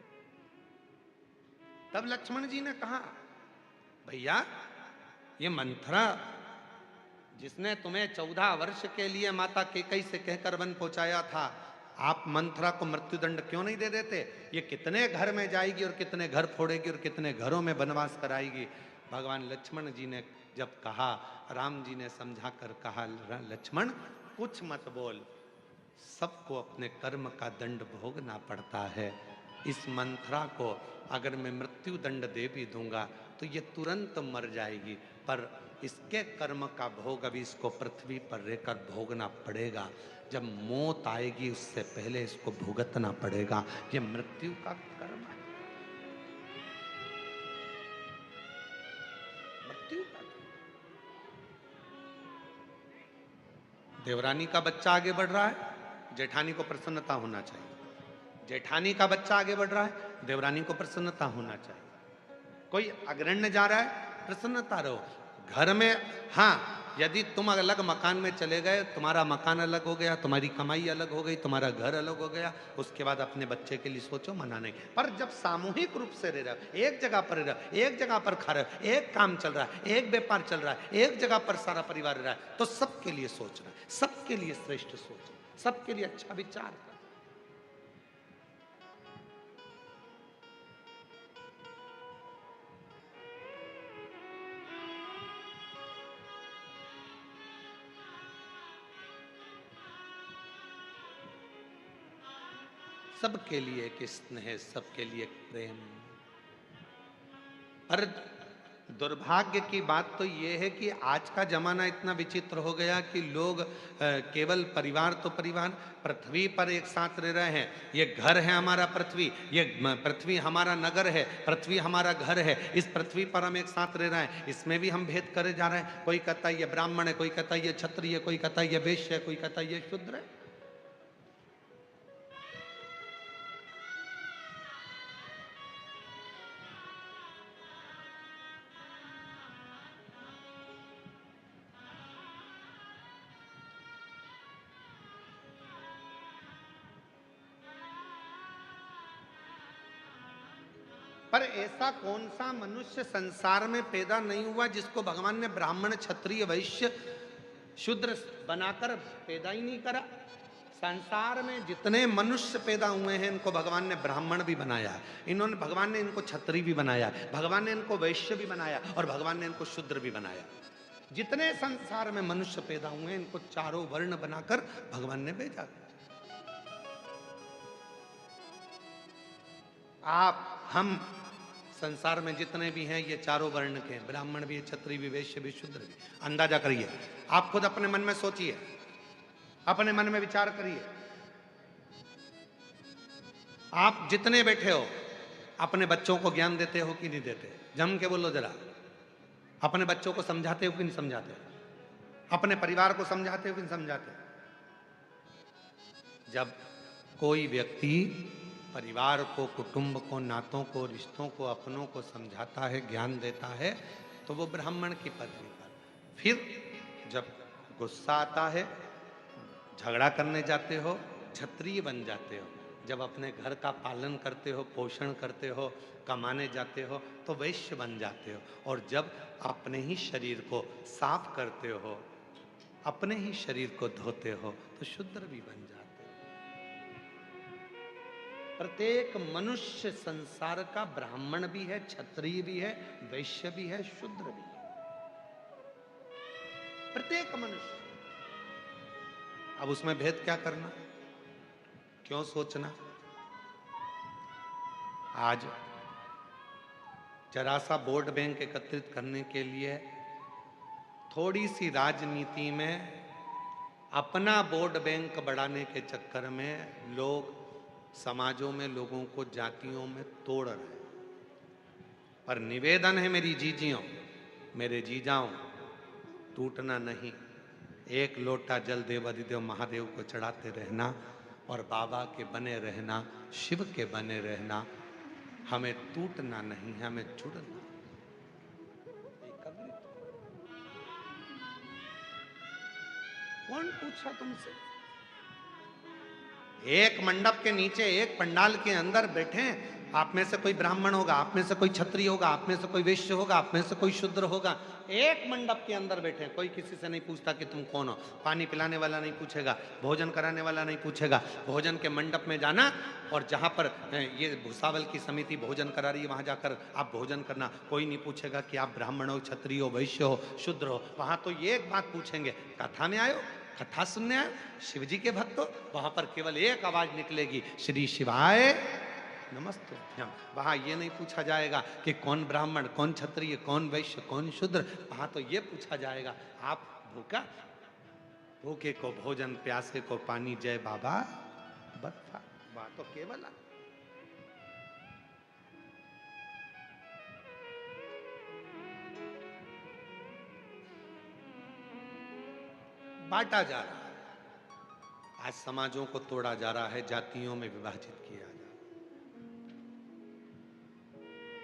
S1: तब लक्ष्मण जी ने कहा, भैया ये मंथरा जिसने तुम्हें 14 वर्ष के लिए माता केकई से कहकर वन पहुंचाया था, आप मंथरा को मृत्युदंड क्यों नहीं दे देते? ये कितने घर में जाएगी और कितने घर फोड़ेगी और कितने घरों में वनवास कराएगी। भगवान लक्ष्मण जी ने जब कहा, राम जी ने समझा कर कहा, लक्ष्मण कुछ मत बोल, सबको अपने कर्म का दंड भोगना पड़ता है। इस मंथरा को अगर मैं मृत्यु दंड दे भी दूंगा तो ये तुरंत मर जाएगी, पर इसके कर्म का भोग अभी इसको पृथ्वी पर रहकर भोगना पड़ेगा। जब मौत आएगी उससे पहले इसको भुगतना पड़ेगा। ये मृत्यु का कर्म है, मृत्यु का। देवरानी का बच्चा आगे बढ़ रहा है, जेठानी को प्रसन्नता होना चाहिए। जेठानी का बच्चा आगे बढ़ रहा है, देवरानी को प्रसन्नता होना चाहिए। कोई अग्रण्य जा रहा है, प्रसन्नता रहो घर में। हाँ, यदि तुम अलग मकान में चले गए, तुम्हारा मकान अलग हो गया, तुम्हारी कमाई अलग हो गई, तुम्हारा घर अलग हो गया, उसके बाद अपने बच्चे के लिए सोचो, मना नहीं। पर जब सामूहिक रूप से रह रहे हो, एक जगह पर रह रहे हो, एक जगह पर खा रहे हो, एक काम चल रहा है, एक व्यापार चल रहा है, एक जगह पर सारा परिवार रह रहा है, तो सबके लिए सोचना, सबके लिए श्रेष्ठ सोचना, सबके लिए अच्छा विचार करना। सबके लिए एक स्नेह, सबके लिए एक प्रेम। पर दुर्भाग्य की बात तो यह है कि आज का जमाना इतना विचित्र हो गया कि लोग केवल परिवार तो परिवार, पृथ्वी पर एक साथ रह रहे हैं। ये घर है हमारा पृथ्वी, ये पृथ्वी हमारा नगर है, पृथ्वी हमारा घर है, इस पृथ्वी पर हम एक साथ रह रहे हैं, इसमें भी हम भेद करे जा रहे हैं। कोई कहता है ये ब्राह्मण है, कोई कहता है ये क्षत्रिय है, कोई कहता है ये वैश्य है, कोई कहता है ये शूद्र है। पर ऐसा कौन सा मनुष्य संसार में पैदा नहीं हुआ जिसको भगवान ने ब्राह्मण, क्षत्रिय, वैश्य, शूद्र बनाकर पैदा ही नहीं करा? संसार में जितने मनुष्य पैदा हुए हैं, इनको भगवान ने ब्राह्मण भी बनाया है, इन्होंने भगवान ने इनको क्षत्रिय भी बनाया, भगवान ने इनको वैश्य भी बनाया और भगवान ने इनको शूद्र भी बनाया। जितने संसार में मनुष्य पैदा हुए हैं, इनको चारों वर्ण बनाकर भगवान ने भेजा। आप हम संसार में जितने भी हैं, ये चारों वर्ण के, ब्राह्मण भी, क्षत्रिय भी, वैश्य भी, शूद्र भी। अंदाजा करिए, आप खुद अपने मन में सोचिए, अपने मन में विचार करिए। आप जितने बैठे हो, अपने बच्चों को ज्ञान देते हो कि नहीं देते? जम के बोलो जरा। अपने बच्चों को समझाते हो कि नहीं समझाते? अपने परिवार को समझाते हो कि नहीं समझाते? जब कोई व्यक्ति परिवार को, कुटुंब को, नातों को, रिश्तों को, अपनों को समझाता है, ज्ञान देता है, तो वो ब्राह्मण की पदवी पर। फिर जब गुस्सा आता है, झगड़ा करने जाते हो, क्षत्रिय बन जाते हो। जब अपने घर का पालन करते हो, पोषण करते हो, कमाने जाते हो, तो वैश्य बन जाते हो। और जब अपने ही शरीर को साफ करते हो, अपने ही शरीर को धोते हो, तो शूद्र भी बन जाते हो। प्रत्येक मनुष्य संसार का ब्राह्मण भी है, क्षत्रिय भी है, वैश्य भी है, शूद्र भी है। प्रत्येक मनुष्य। अब उसमें भेद क्या करना? क्यों सोचना? आज जरा सा वोट बैंक एकत्रित करने के लिए थोड़ी सी राजनीति में अपना वोट बैंक बढ़ाने के चक्कर में लोग समाजों में लोगों को जातियों में तोड़ रहे हैं। पर निवेदन है मेरी जीजियों, मेरे जीजाओं, टूटना नहीं। एक लोटा जल देवाधिदेव महादेव को चढ़ाते रहना और बाबा के बने रहना, शिव के बने रहना। हमें टूटना नहीं, हमें जुड़ना। कौन पूछा तुमसे? एक मंडप के नीचे, एक पंडाल के अंदर बैठे, आप में से कोई ब्राह्मण होगा, आप में से कोई क्षत्रिय होगा, आप में से कोई वैश्य होगा, आप में से कोई शूद्र होगा। एक मंडप के अंदर बैठे, कोई किसी से नहीं पूछता कि तुम कौन हो। पानी पिलाने वाला नहीं पूछेगा, भोजन कराने वाला नहीं पूछेगा। भोजन के मंडप में जाना और जहां पर ये भुसावल की समिति भोजन करा रही है वहां जाकर आप भोजन करना। कोई नहीं पूछेगा कि आप ब्राह्मण हो, क्षत्रिय हो, वैश्य हो, शूद्र हो। वहां तो ये एक बात पूछेंगे, कथा में आयो, कथा सुनने आए, शिव जी के भक्त हो। वहां पर केवल एक आवाज निकलेगी, श्री शिवाय नमस्ते। वहां ये नहीं पूछा जाएगा कि कौन ब्राह्मण, कौन क्षत्रिय, कौन वैश्य, कौन शूद्र। वहां तो ये पूछा जाएगा, आप भूखा? भूखे को भोजन, प्यासे को पानी, जय बाबा बत्ता। वहां तो केवल बांटा जा रहा है। आज समाजों को तोड़ा जा रहा है, जातियों में विभाजित किया जा रहा है।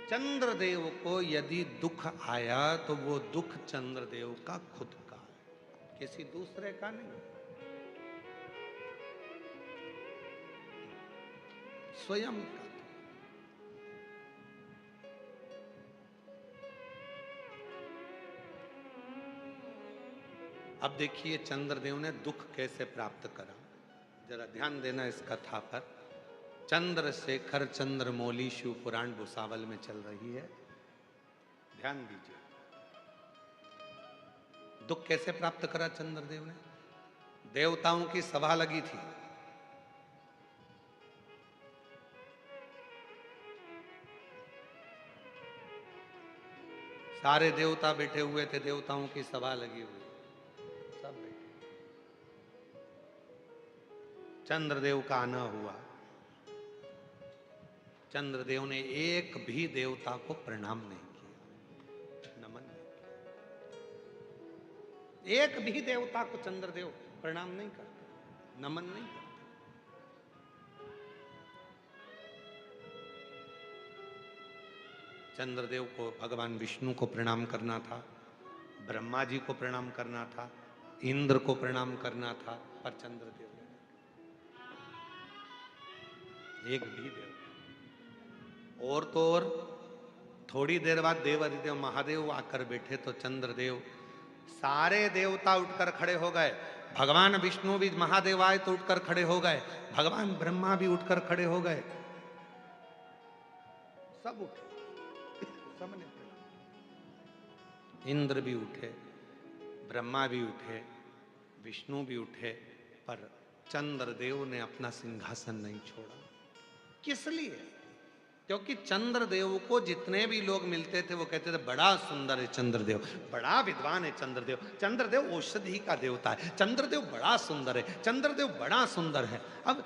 S1: चंद्रदेव को यदि दुख आया तो वो दुख चंद्रदेव का खुद का है, किसी दूसरे का नहीं, स्वयं का। अब देखिए चंद्रदेव ने दुख कैसे प्राप्त करा, जरा ध्यान देना इस कथा पर। चंद्रशेखर चंद्रमौली शिव पुराण भुसावल में चल रही है, ध्यान दीजिए। दुख कैसे प्राप्त करा चंद्रदेव ने? देवताओं की सभा लगी थी, सारे देवता बैठे हुए थे, देवताओं की सभा लगी हुई, सब बैठे। चंद्रदेव का आना हुआ। चंद्रदेव ने एक भी देवता को प्रणाम नहीं किया, नमन नहीं किया। एक भी देवता को चंद्रदेव प्रणाम नहीं करते, नमन नहीं करते। चंद्रदेव को भगवान विष्णु को प्रणाम करना था, ब्रह्मा जी को प्रणाम करना था, इंद्र को प्रणाम करना था, पर चंद्रदेव एक भी देव। और तो और थोड़ी देर बाद देवाधिदेव महादेव आकर बैठे तो चंद्रदेव, सारे देवता उठकर खड़े हो गए। भगवान विष्णु भी महादेव आए तो उठकर खड़े हो गए, भगवान ब्रह्मा भी उठकर खड़े हो गए, सब उठे, सबने। इंद्र भी उठे, ब्रह्मा भी उठे, विष्णु भी उठे, पर चंद्रदेव ने अपना सिंहासन नहीं छोड़ा। किस लिए? क्योंकि चंद्रदेव को जितने भी लोग मिलते थे वो कहते थे बड़ा सुंदर है चंद्रदेव, बड़ा विद्वान है चंद्रदेव, चंद्रदेव औषधि का देवता है, चंद्रदेव बड़ा सुंदर है, चंद्रदेव बड़ा सुंदर है। अब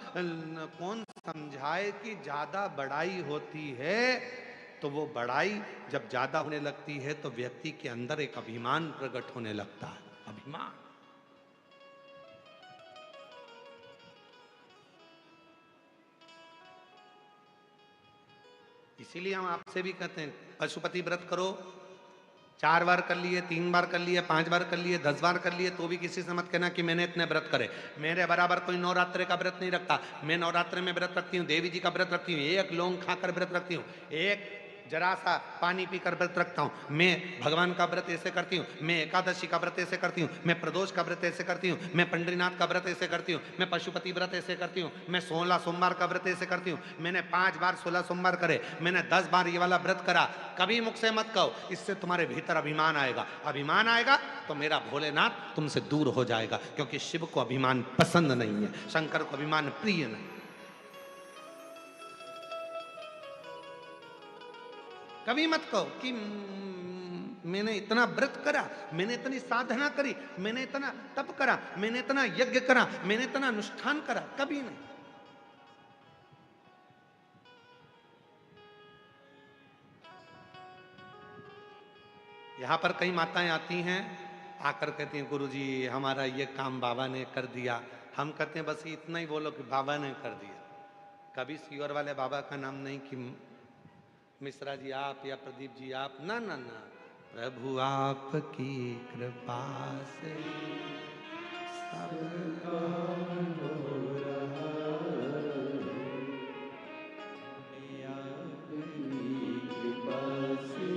S1: कौन समझाए कि ज्यादा बड़ाई होती है तो वो बड़ाई जब ज्यादा होने लगती है तो व्यक्ति के अंदर एक अभिमान प्रकट होने लगता है, अभिमान। इसीलिए हम आपसे भी कहते हैं पशुपति व्रत करो। 4 बार कर लिए, 3 बार कर लिए, 5 बार कर लिए, 10 बार कर लिए, तो भी किसी से मत कहना कि मैंने इतने व्रत करे। मेरे बराबर कोई नवरात्रे का व्रत नहीं रखता। मैं नवरात्रे में व्रत रखती हूँ, देवी जी का व्रत रखती हूँ, एक लौंग खाकर व्रत रखती हूँ, एक जरा सा पानी पीकर व्रत रखता हूँ। मैं भगवान का व्रत ऐसे करती हूँ, मैं एकादशी का व्रत ऐसे करती हूँ, मैं प्रदोष का व्रत ऐसे करती हूँ, मैं पंडरीनाथ का व्रत ऐसे करती हूँ, मैं पशुपति व्रत ऐसे करती हूँ, मैं 16 सोमवार का व्रत ऐसे करती हूँ, मैंने 5 बार 16 सोमवार करे, मैंने 10 बार ये वाला व्रत करा। कभी मुख से मत कहो, इससे तुम्हारे भीतर अभिमान आएगा। अभिमान आएगा तो मेरा भोलेनाथ तुमसे दूर हो जाएगा, क्योंकि शिव को अभिमान पसंद नहीं है, शंकर को अभिमान प्रिय नहीं। कभी मत कहो कि मैंने इतना व्रत करा, मैंने इतनी साधना करी, मैंने इतना तप करा, मैंने इतना यज्ञ करा, मैंने इतना अनुष्ठान करा, कभी नहीं। यहां पर कई माताएं आती हैं, आकर कहती हैं गुरुजी हमारा ये काम बाबा ने कर दिया। हम कहते हैं बस इतना ही बोलो कि बाबा ने कर दिया। कभी सीहोर वाले बाबा का नाम नहीं कि मिश्रा जी आप या प्रदीप जी आप, ना ना ना, प्रभु आपकी कृपा से सब काम हो रहा है, आपकी कृपा से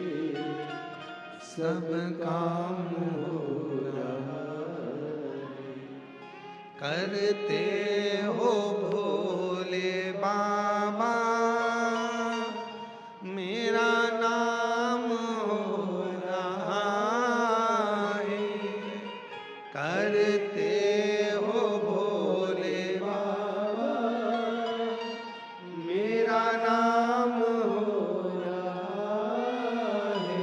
S1: सब काम हो रहा है। करते हो भोले बाबा मेरा नाम हो रहा है, करते हो भोले बाबा मेरा नाम हो रहा है,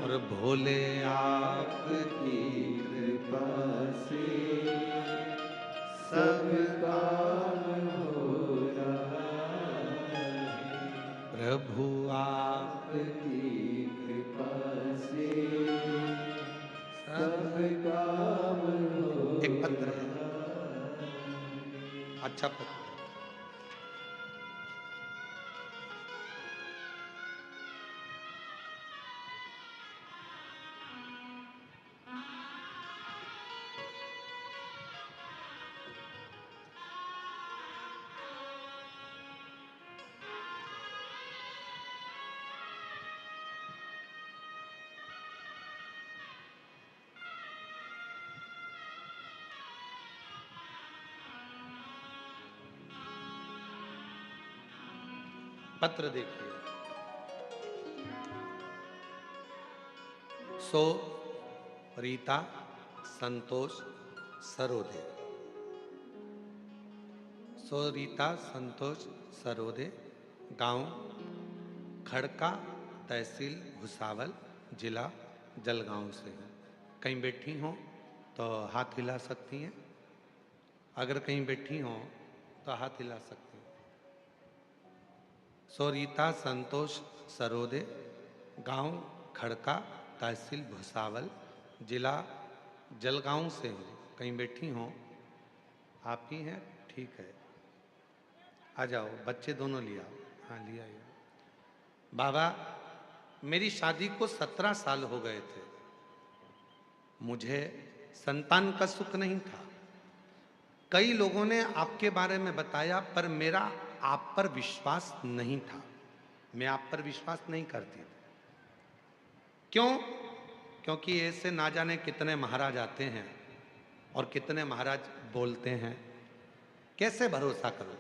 S1: और भोले आपकी कृपा से सब काम हो रहा है, प्रभु आपकी कृपा से सब काम हो। एक पत्र है, अच्छा पत्र। पत्र देखिए। सो रीता संतोष सरोदे, सो रीता संतोष सरोदे, गांव खड़का, तहसील भुसावल, जिला जलगांव से हैं। कहीं बैठी हों तो हाथ हिला सकती हैं, अगर कहीं बैठी हों तो हाथ हिला सकती हैं। सोरीता संतोष सरोदे, गांव खड़का, तहसील भुसावल, जिला जलगांव से हैं। कहीं बैठी हों, आप ही हैं, ठीक है, आ जाओ, बच्चे दोनों लिया। हाँ लिया ये। बाबा मेरी शादी को 17 साल हो गए थे, मुझे संतान का सुख नहीं था। कई लोगों ने आपके बारे में बताया पर मेरा आप पर विश्वास नहीं था, मैं आप पर विश्वास नहीं करती थी। क्यों? क्योंकि ऐसे ना जाने कितने महाराज आते हैं और कितने महाराज बोलते हैं, कैसे भरोसा करूं?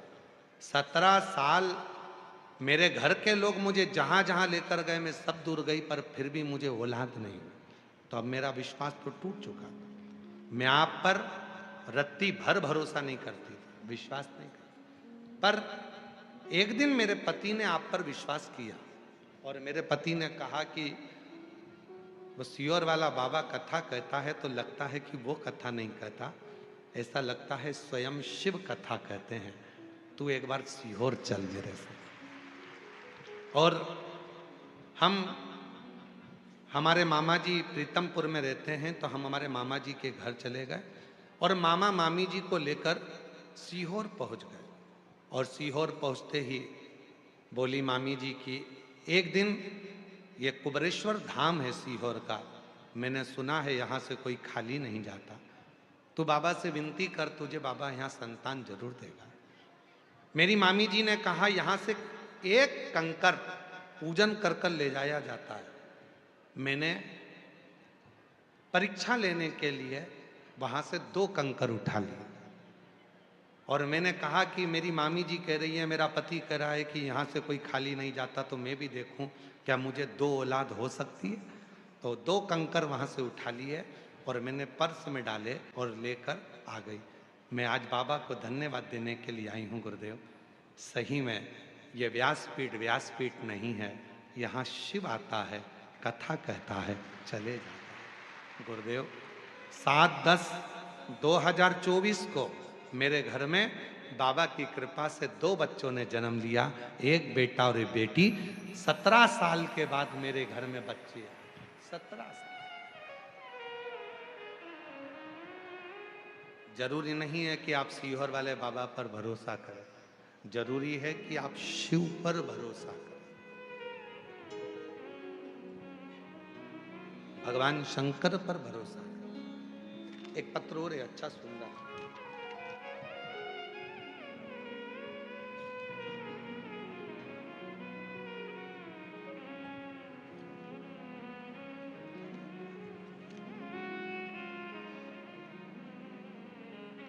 S1: 17 साल मेरे घर के लोग मुझे जहां जहां लेकर गए मैं सब दूर गई, पर फिर भी मुझे औलाद नहीं, तो अब मेरा विश्वास तो टूट चुका। मैं आप पर रत्ती भर भरोसा नहीं करती, विश्वास नहीं करती। पर एक दिन मेरे पति ने आप पर विश्वास किया और मेरे पति ने कहा कि वो सीहोर वाला बाबा कथा कहता है तो लगता है कि वो कथा नहीं कहता, ऐसा लगता है स्वयं शिव कथा कहते हैं, तू एक बार सीहोर चल मेरे से। और हमारे मामा जी प्रीतमपुर में रहते हैं, तो हम हमारे मामा जी के घर चले गए और मामा मामी जी को लेकर सीहोर पहुंच गए। और सीहोर पहुंचते ही बोली मामी जी की, एक दिन ये कुबरेश्वर धाम है सीहोर का, मैंने सुना है यहाँ से कोई खाली नहीं जाता, तू बाबा से विनती कर, तुझे बाबा यहाँ संतान जरूर देगा। मेरी मामी जी ने कहा यहाँ से एक कंकर पूजन कर कर ले जाया जाता है। मैंने परीक्षा लेने के लिए वहां से 2 कंकर उठा लिए और मैंने कहा कि मेरी मामी जी कह रही है, मेरा पति कह रहा है कि यहाँ से कोई खाली नहीं जाता, तो मैं भी देखूं क्या मुझे 2 औलाद हो सकती है। तो 2 कंकर वहाँ से उठा लिए और मैंने पर्स में डाले और लेकर आ गई। मैं आज बाबा को धन्यवाद देने के लिए आई हूँ गुरुदेव। सही में ये व्यासपीठ नहीं है, यहाँ शिव आता है, कथा कहता है, चले जाता है। गुरुदेव 7/10/2024 को मेरे घर में बाबा की कृपा से 2 बच्चों ने जन्म लिया, एक बेटा और एक बेटी। 17 साल के बाद मेरे घर में बच्चे आए। 17 साल। जरूरी नहीं है कि आप सीहोर वाले बाबा पर भरोसा करें, जरूरी है कि आप शिव पर भरोसा करें। भगवान शंकर पर भरोसा करें। एक पत्र और है, अच्छा सुंदर।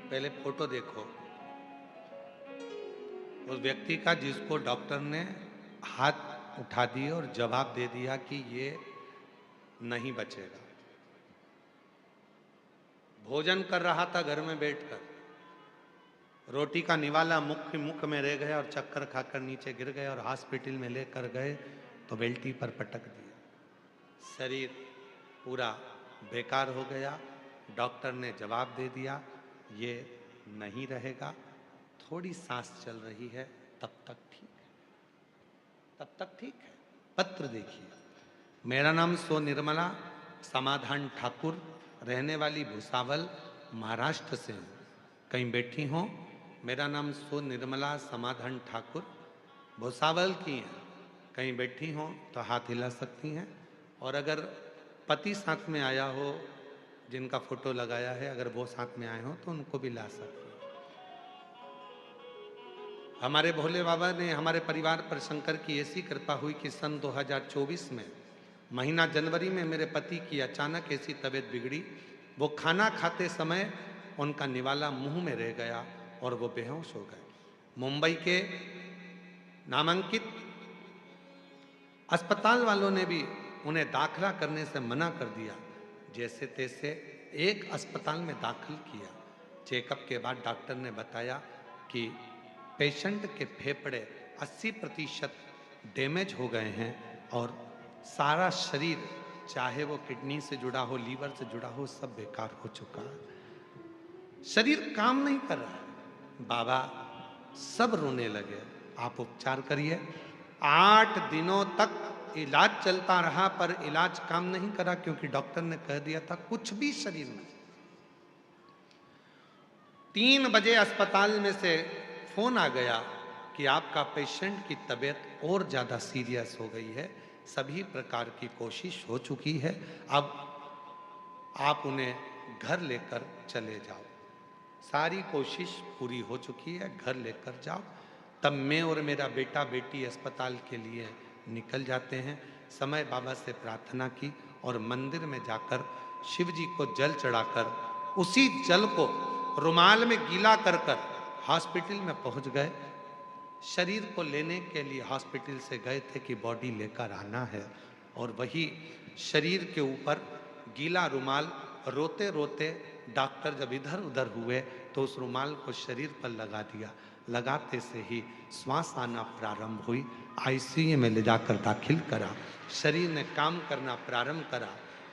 S1: पहले फोटो देखो उस व्यक्ति का जिसको डॉक्टर ने हाथ उठा दिए और जवाब दे दिया कि ये नहीं बचेगा। भोजन कर रहा था घर में बैठकर, रोटी का निवाला मुख में रह गया और चक्कर खाकर नीचे गिर गए और हॉस्पिटल में लेकर गए तो बेल्टी पर पटक दिया। शरीर पूरा बेकार हो गया। डॉक्टर ने जवाब दे दिया ये नहीं रहेगा, थोड़ी सांस चल रही है, तब तक ठीक है, तब तक ठीक है। पत्र देखिए, मेरा नाम सो निर्मला समाधान ठाकुर, रहने वाली भूसावल महाराष्ट्र से हूँ। कहीं बैठी हो? मेरा नाम सो निर्मला समाधान ठाकुर, भूसावल की हैं। कहीं बैठी हो तो हाथ हिला सकती हैं। और अगर पति साथ में आया हो, जिनका फोटो लगाया है, अगर वो साथ में आए हो तो उनको भी ला सकती हैं। हमारे भोले बाबा ने हमारे परिवार पर शंकर की ऐसी कृपा हुई कि सन 2024 में महीना जनवरी में मेरे पति की अचानक ऐसी तबीयत बिगड़ी, वो खाना खाते समय उनका निवाला मुंह में रह गया और वो बेहोश हो गए। मुंबई के नामांकित अस्पताल वालों ने भी उन्हें दाखिला करने से मना कर दिया। जैसे तैसे एक अस्पताल में दाखिल किया। चेकअप के बाद डॉक्टर ने बताया कि पेशेंट के फेफड़े 80% डैमेज हो गए हैं और सारा शरीर, चाहे वो किडनी से जुड़ा हो, लीवर से जुड़ा हो, सब बेकार हो चुका है। शरीर काम नहीं कर रहा है। बाबा सब रोने लगे, आप उपचार करिए। 8 दिनों तक इलाज चलता रहा पर इलाज काम नहीं करा, क्योंकि डॉक्टर ने कह दिया था कुछ भी शरीर में। 3 बजे अस्पताल में से फोन आ गया कि आपका पेशेंट की तबीयत और ज्यादा सीरियस हो गई है, सभी प्रकार की कोशिश हो चुकी है, अब आप उन्हें घर लेकर चले जाओ। सारी कोशिश पूरी हो चुकी है, घर लेकर जाओ। तब मैं और मेरा बेटा बेटी अस्पताल के लिए निकल जाते हैं। समय बाबा से प्रार्थना की और मंदिर में जाकर शिव जी को जल चढ़ाकर उसी जल को रुमाल में गीला कर कर हॉस्पिटल में पहुंच गए। शरीर को लेने के लिए हॉस्पिटल से गए थे कि बॉडी लेकर आना है, और वही शरीर के ऊपर गीला रुमाल रोते रोते डॉक्टर जब इधर उधर हुए तो उस रुमाल को शरीर पर लगा दिया। लगाते से ही श्वास आना प्रारंभ हुई। आईसीयू में ले जाकर दाखिल करा। शरीर ने काम करना प्रारंभ करा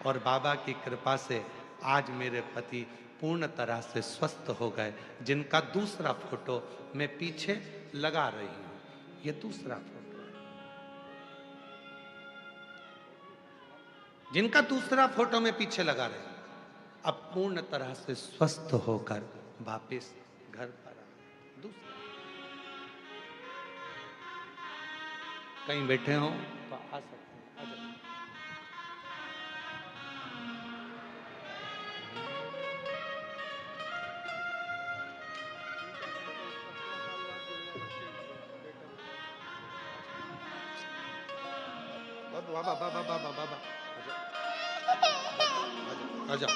S1: और बाबा की कृपा से आज मेरे पति पूर्ण तरह से स्वस्थ हो गए। जिनका दूसरा फोटो मैं पीछे लगा रही हूँ, ये दूसरा फोटो है। जिनका दूसरा फोटो मैं पीछे लगा रही हूँ, अब पूर्ण तरह से स्वस्थ होकर वापस घर पर आ। दूसरा कहीं बैठे हो तो आ सकते हैं, आ जाओ। बाबा बाबा बाबा बाबा आ जाओ।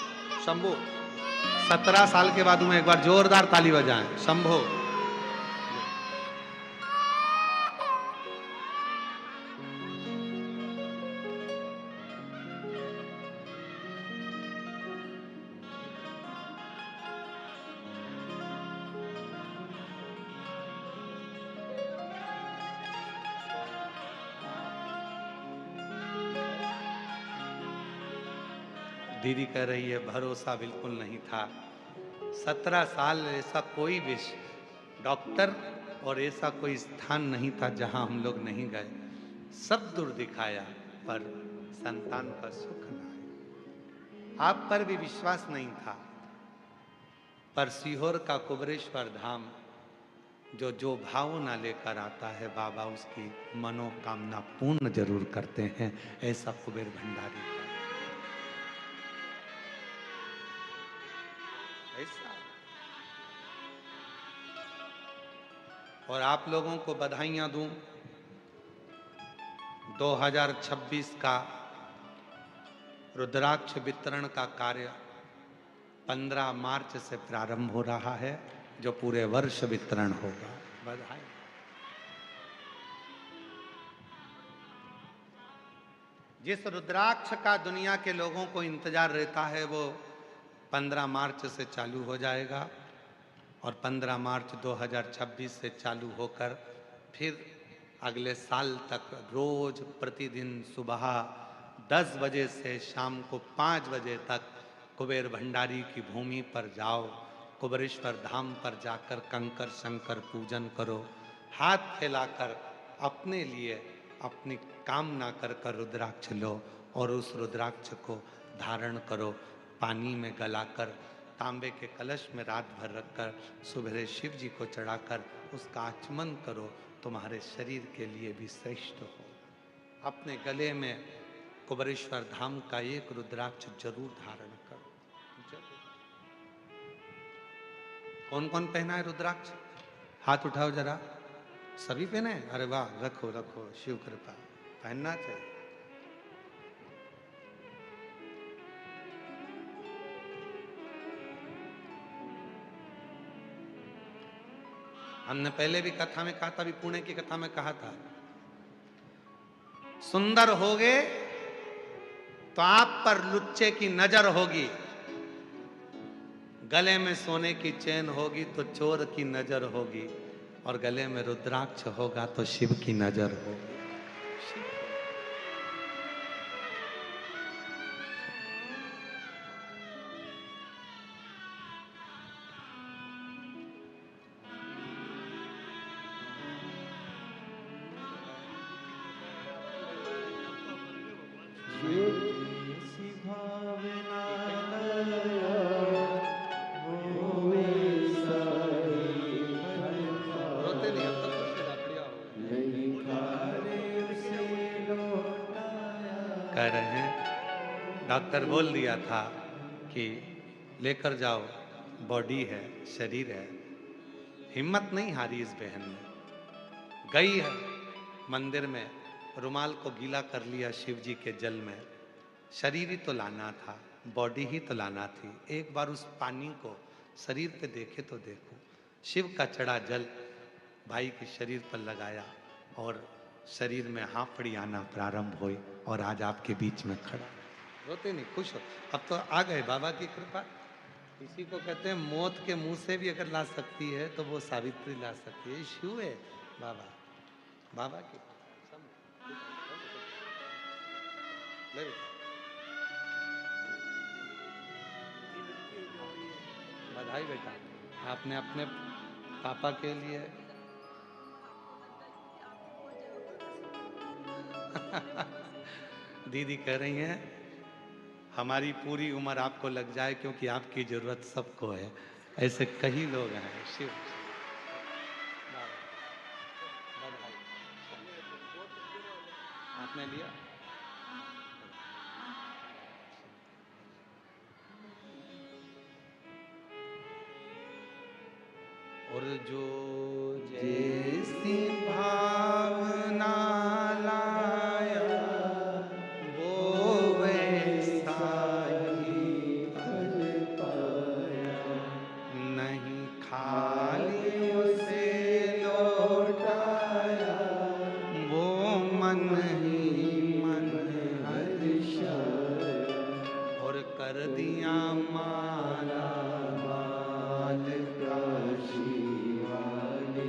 S1: शंभू 17 साल के बाद में एक बार जोरदार ताली बजाएं। शंभू दीदी कह रही है भरोसा बिल्कुल नहीं था। 17 साल ऐसा कोई विष डॉक्टर और ऐसा कोई स्थान नहीं था जहां हम लोग नहीं गए। सब दूर दिखाया पर संतान का सुख न आया। आप पर भी विश्वास नहीं था, पर सीहोर का कुबरेश्वर धाम जो भावना लेकर आता है बाबा उसकी मनोकामना पूर्ण जरूर करते हैं। ऐसा कुबेर भंडारी का ऐसा। और आप लोगों को बधाइयां दूं, 2026 का रुद्राक्ष वितरण का कार्य 15 मार्च से प्रारंभ हो रहा है, जो पूरे वर्ष वितरण होगा। बधाई। जिस रुद्राक्ष का दुनिया के लोगों को इंतजार रहता है वो 15 मार्च से चालू हो जाएगा और 15 मार्च 2026 से चालू होकर फिर अगले साल तक रोज प्रतिदिन सुबह 10 बजे से शाम को 5 बजे तक कुबेर भंडारी की भूमि पर जाओ, कुबेरेश्वर धाम पर जाकर कंकर शंकर पूजन करो, हाथ फैलाकर अपने लिए अपनी कामना कर कर रुद्राक्ष लो और उस रुद्राक्ष को धारण करो, पानी में गलाकर तांबे के कलश में रात भर रखकर सुबह शिव जी को चढ़ाकर उसका आचमन करो, तुम्हारे शरीर के लिए भी श्रेष्ठ हो। अपने गले में कुबेरेश्वर धाम का एक रुद्राक्ष जरूर धारण करो। कौन कौन पहना है रुद्राक्ष? हाथ उठाओ जरा। सभी पहने? अरे वाह, रखो रखो, शिव कृपा। पहनना चाहिए। हमने पहले भी कथा में कहा था, अभी पुणे की कथा में कहा था, सुंदर होगे तो आप पर लुच्चे की नजर होगी, गले में सोने की चैन होगी तो चोर की नजर होगी, और गले में रुद्राक्ष होगा तो शिव की नजर होगी। कह रहे हैं डॉक्टर बोल दिया था कि लेकर जाओ, बॉडी है, शरीर है। हिम्मत नहीं हारी इस बहन ने, गई है मंदिर में, रुमाल को गीला कर लिया शिव जी के जल में। शरीर ही तो लाना था, बॉडी ही तो लाना थी। एक बार उस पानी को शरीर पे देखे तो देखो। शिव का चढ़ा जल भाई के शरीर पर लगाया और शरीर में हाफड़ी आना प्रारंभ हुई और आज आपके बीच में खड़ा। रोते नहीं, खुश हो। अब तो आ गए बाबा की कृपा। इसी को कहते हैं मौत के मुंह से भी अगर ला सकती है तो वो सावित्री ला सकती है। शिव है बाबा, बाबा की बधाई बेटा, आपने अपने पापा के लिए दीदी कह रही हैं हमारी पूरी उम्र आपको लग जाए क्योंकि आपकी जरूरत सबको है। ऐसे कई लोग हैं। शिव आपने लिया और जो जैसी भावना लाया वो वैसा ही फल पाया, नहीं खाली उसे लौटाया वो मन ही मन हर्षाया, और कर दिया माला माल काशी वाले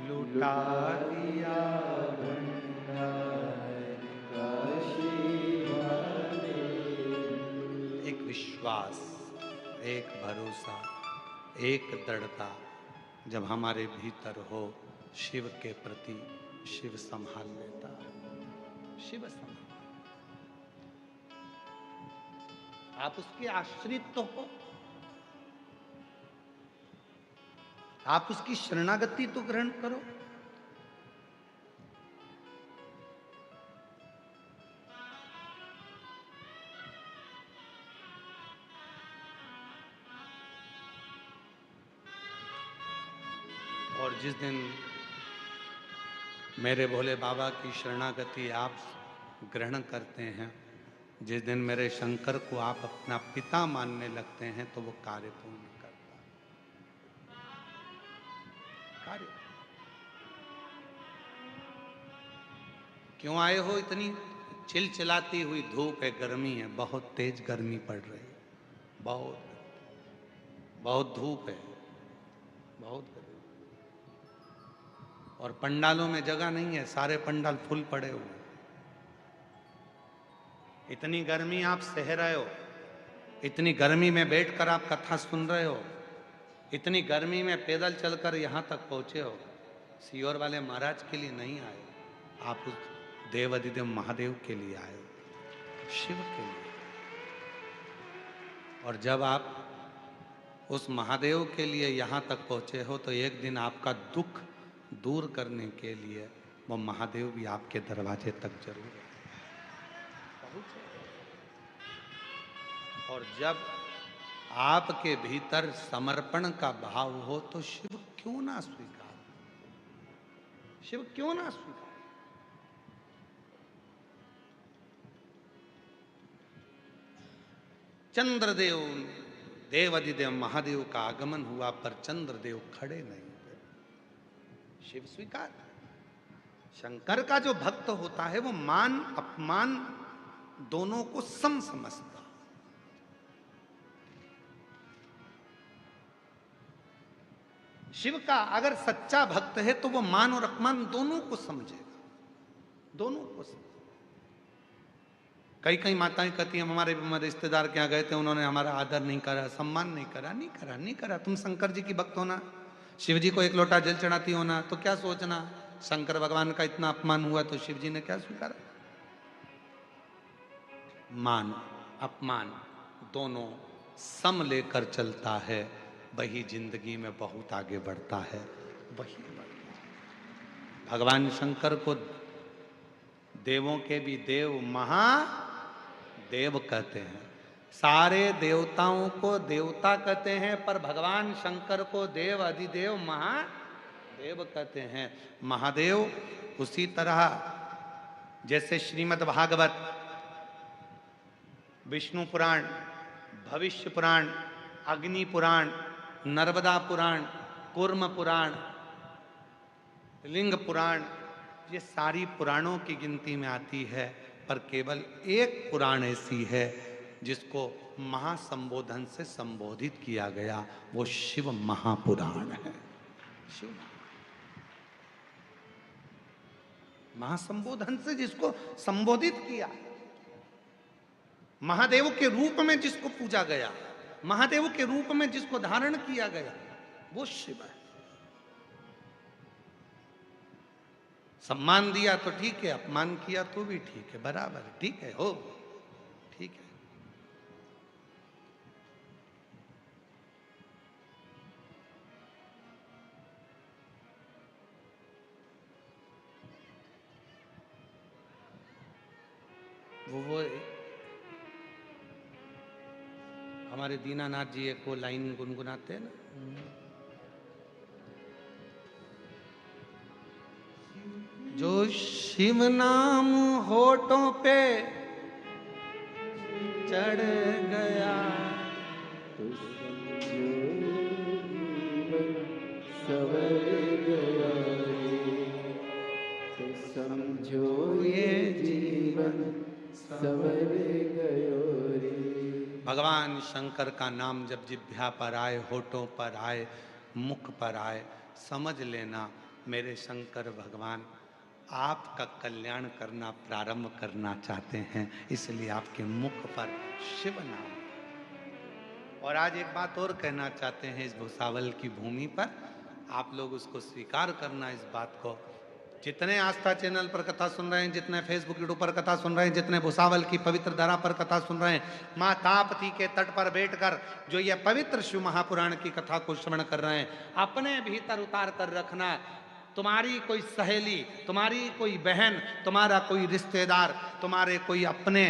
S1: लुटा दिया भंडार काशी वाले। विश्वास, एक भरोसा, एक दृढ़ता जब हमारे भीतर हो, शिव के प्रति शिव संभाल लेता है। शिव संभाल, आप उसके आश्रित तो हो, आप उसकी शरणागति तो ग्रहण करो। और जिस दिन मेरे भोले बाबा की शरणागति आप ग्रहण करते हैं, जिस दिन मेरे शंकर को आप अपना पिता मानने लगते हैं, तो वो कार्य पूर्ण करता है। कार्य क्यों आए हो? इतनी चिलचिलाती हुई धूप है, गर्मी है, बहुत तेज गर्मी पड़ रही है, बहुत बहुत धूप है, बहुत गर्मी। और पंडालों में जगह नहीं है, सारे पंडाल फुल पड़े हुए। इतनी गर्मी आप सह रहे हो, इतनी गर्मी में बैठकर आप कथा सुन रहे हो, इतनी गर्मी में पैदल चलकर यहाँ तक पहुँचे हो। सीहोर वाले महाराज के लिए नहीं आए, आप उस देवाधिदेव महादेव के लिए आए हो, शिव के लिए। और जब आप उस महादेव के लिए यहाँ तक पहुँचे हो, तो एक दिन आपका दुख दूर करने के लिए वो महादेव भी आपके दरवाजे तक जरूर पहुँचे। और जब आपके भीतर समर्पण का भाव हो, तो शिव क्यों ना स्वीकार, शिव क्यों ना स्वीकार। चंद्रदेव, देवाधिदेव महादेव का आगमन हुआ, पर चंद्रदेव खड़े नहीं हुए, शिव स्वीकार। शंकर का जो भक्त होता है वो मान अपमान दोनों को सम समझता। शिव का अगर सच्चा भक्त है तो वो मान और अपमान दोनों को समझेगा, दोनों को समझेगा। कई कई माताएं कहती हैं, हमारे रिश्तेदार के यहाँ गए थे, उन्होंने हमारा आदर नहीं करा, सम्मान नहीं करा। नहीं करा, नहीं करा। तुम शंकर जी की भक्त होना, शिव जी को एक लोटा जल चढ़ाती होना, तो क्या सोचना शंकर भगवान का इतना अपमान हुआ तो शिव जी ने क्या स्वीकारा? मान अपमान दोनों सम लेकर चलता है, वही जिंदगी में बहुत आगे बढ़ता है। वही भगवान शंकर को देवों के भी देव महादेव कहते हैं, सारे देवताओं को देवता कहते हैं, पर भगवान शंकर को देव अधिदेव महादेव कहते हैं। महादेव उसी तरह जैसे श्रीमद् भागवत, विष्णु पुराण, भविष्य पुराण, अग्नि पुराण, नर्मदा पुराण, कूर्म पुराण, लिंग पुराण, ये सारी पुराणों की गिनती में आती है, पर केवल एक पुराण ऐसी है जिसको महासंबोधन से संबोधित किया गया, वो शिव महापुराण है। शिव महासंबोधन से जिसको संबोधित किया, महादेव के रूप में जिसको पूजा गया, महादेव के रूप में जिसको धारण किया गया, वो शिव है। सम्मान दिया तो ठीक है, अपमान किया तो भी ठीक है, बराबर है, ठीक है, हो ठीक है। वो हमारे दीनानाथ जी एक वो लाइन गुनगुनाते हैं ना, जो शिव नाम होठों पे चढ़ गया, तो
S2: सवर गया रे, तो समझो ये जीवन सवर गयो रे।
S1: भगवान शंकर का नाम जब जिह्वा पर आए, होठों पर आए, मुख पर आए, समझ लेना मेरे शंकर भगवान आपका कल्याण करना प्रारंभ करना चाहते हैं, इसलिए आपके मुख पर शिव नाम। और आज एक बात और कहना चाहते हैं, इस भुसावल की भूमि पर आप लोग उसको स्वीकार करना, इस बात को। जितने आस्था चैनल पर कथा सुन रहे हैं, जितने फेसबुक यूट्यूब पर कथा सुन रहे हैं, जितने भुसावल की पवित्र धरा पर कथा सुन रहे हैं, माँ ताप्ती के तट पर बैठकर जो ये पवित्र शिव महापुराण की कथा को श्रवण कर रहे हैं, अपने भीतर उतार कर रखना, तुम्हारी कोई सहेली, तुम्हारी कोई बहन, तुम्हारा कोई रिश्तेदार, तुम्हारे कोई अपने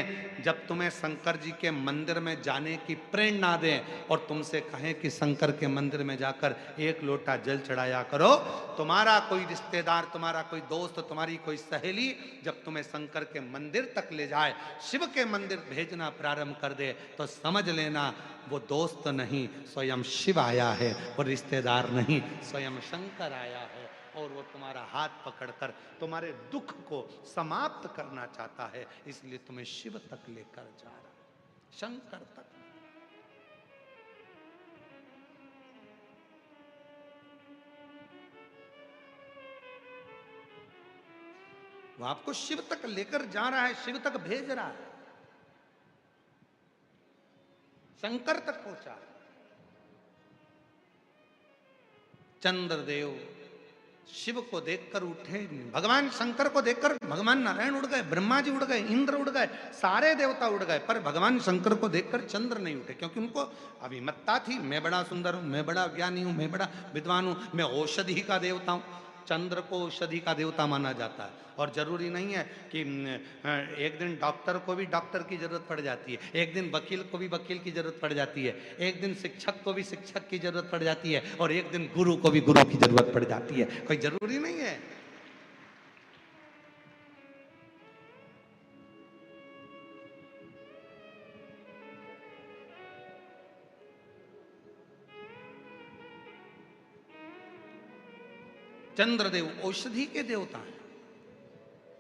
S1: जब तुम्हें शंकर जी के मंदिर में जाने की प्रेरणा दें और तुमसे कहें कि शंकर के मंदिर में जाकर एक लोटा जल चढ़ाया करो, तुम्हारा कोई रिश्तेदार, तुम्हारा कोई दोस्त, तुम्हारी कोई सहेली जब तुम्हें शंकर के मंदिर तक ले जाए, शिव के मंदिर भेजना प्रारंभ कर दे, तो समझ लेना वो दोस्त नहीं, स्वयं शिव आया है, वो रिश्तेदार नहीं, स्वयं शंकर आया है। और वो तुम्हारा हाथ पकड़कर तुम्हारे दुख को समाप्त करना चाहता है, इसलिए तुम्हें शिव तक लेकर जा रहा है, शंकर तक। वो आपको शिव तक लेकर जा रहा है, शिव तक भेज रहा है, शंकर तक पहुंचा। चंद्रदेव शिव को देखकर उठे, भगवान शंकर को देखकर भगवान नारायण उड़ गए, ब्रह्मा जी उड़ गए, इंद्र उड़ गए, सारे देवता उड़ गए, पर भगवान शंकर को देखकर चंद्र नहीं उठे, क्योंकि उनको अभिमत्ता थी, मैं बड़ा सुंदर हूं, मैं बड़ा ज्ञानी हूं, मैं बड़ा विद्वान हूं, मैं औषधि का देवता हूं। चंद्र को औषधि का देवता माना जाता है, और जरूरी नहीं है कि एक दिन डॉक्टर को भी डॉक्टर की जरूरत पड़ जाती है, एक दिन वकील को भी वकील की जरूरत पड़ जाती है, एक दिन शिक्षक को भी शिक्षक की जरूरत पड़ जाती है, और एक दिन गुरु को भी गुरु की जरूरत पड़ जाती है, कोई जरूरी नहीं है। चंद्रदेव औषधि के देवता हैं,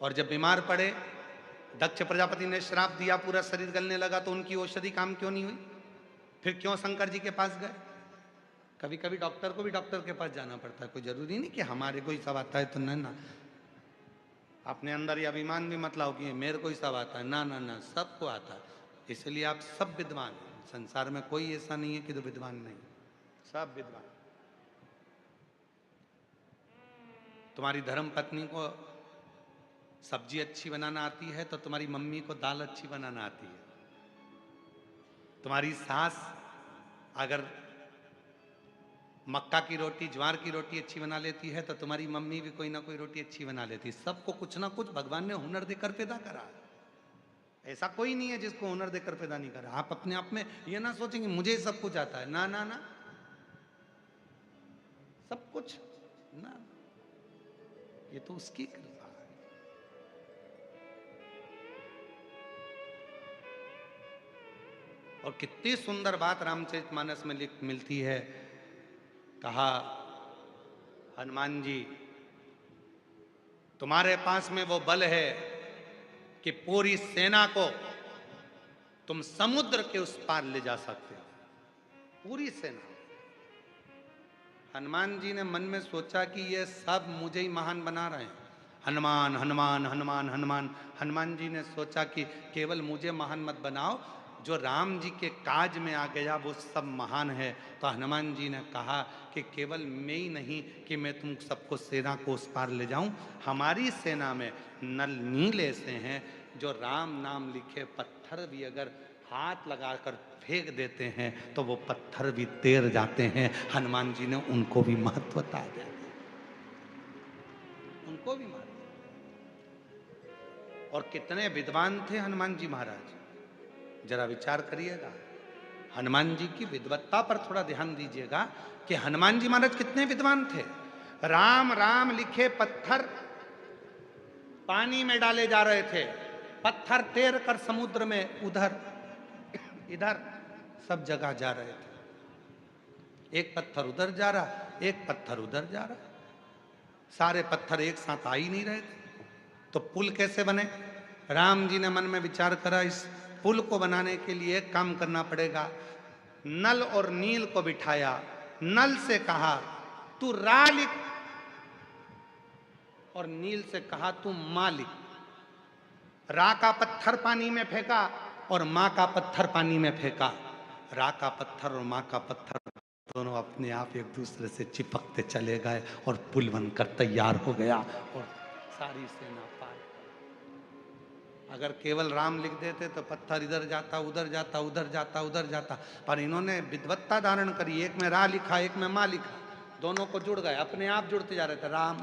S1: और जब बीमार पड़े, दक्ष प्रजापति ने श्राप दिया, पूरा शरीर गलने लगा, तो उनकी औषधि काम क्यों नहीं हुई? फिर क्यों शंकर जी के पास गए? कभी कभी डॉक्टर को भी डॉक्टर के पास जाना पड़ता है, कोई जरूरी नहीं कि हमारे को ही सब आता है तो ना। अपने अंदर ये अभिमान भी मत लाओ कि मेरे को ही सब आता है, ना ना ना, सबको आता है, इसलिए आप सब विद्वान हैं। संसार में कोई ऐसा नहीं है कि जो विद्वान नहीं, सब विद्वान। तुम्हारी धर्म पत्नी को सब्जी अच्छी बनाना आती है तो तुम्हारी मम्मी को दाल अच्छी बनाना आती है। तुम्हारी सास अगर मक्का की रोटी, ज्वार की रोटी अच्छी बना लेती है तो तुम्हारी मम्मी भी कोई ना कोई रोटी अच्छी बना लेती है। सबको कुछ ना कुछ भगवान ने हुनर देकर पैदा करा। ऐसा कोई नहीं है जिसको हुनर देकर पैदा नहीं करा। आप अपने आप में ये ना सोचेंगे मुझे सब कुछ आता है, ना ना ना, सब कुछ ना, ये तो उसकी कृपा है। और कितनी सुंदर बात रामचरितमानस में मिलती है। कहा, हनुमान जी तुम्हारे पास में वो बल है कि पूरी सेना को तुम समुद्र के उस पार ले जा सकते हो, पूरी सेना। हनुमान जी ने मन में सोचा कि ये सब मुझे ही महान बना रहे हैं, हनुमान हनुमान हनुमान हनुमान। हनुमान जी ने सोचा कि केवल मुझे महान मत बनाओ, जो राम जी के काज में आ गया वो सब महान है। तो हनुमान जी ने कहा कि केवल मैं ही नहीं कि मैं तुम सबको सेना को उस पार ले जाऊं, हमारी सेना में नल नील ऐसे हैं जो राम नाम लिखे पत्थर भी अगर हाथ लगाकर फेंक देते हैं तो वो पत्थर भी तैर जाते हैं। हनुमान जी ने उनको भी महत्वता दे दी, उनको भी महत्व। और कितने विद्वान थे हनुमान जी महाराज, जरा विचार करिएगा। हनुमान जी की विद्वत्ता पर थोड़ा ध्यान दीजिएगा कि हनुमान जी महाराज कितने विद्वान थे। राम राम लिखे पत्थर पानी में डाले जा रहे थे, पत्थर तैर कर समुद्र में उधर इधर सब जगह जा रहे थे। एक पत्थर उधर जा रहा, एक पत्थर उधर जा रहा, सारे पत्थर एक साथ आ ही नहीं रहे थे। तो पुल कैसे बने? राम जी ने मन में विचार करा, इस पुल को बनाने के लिए एक काम करना पड़ेगा। नल और नील को बिठाया, नल से कहा तू रा लिख, और नील से कहा तू मां लिख। रा का पत्थर पानी में फेंका और मां का पत्थर पानी में फेंका। रा का पत्थर और माँ का पत्थर दोनों अपने आप एक दूसरे से चिपकते चले गए और पुल बनकर तैयार हो गया और सारी सेना पार। अगर केवल राम लिख देते तो पत्थर इधर जाता उधर जाता उधर जाता उधर जाता, पर इन्होंने विद्वत्ता धारण करी, एक में रा लिखा एक में माँ लिखा, दोनों को जुड़ गए, अपने आप जुड़ते जा रहे थे। राम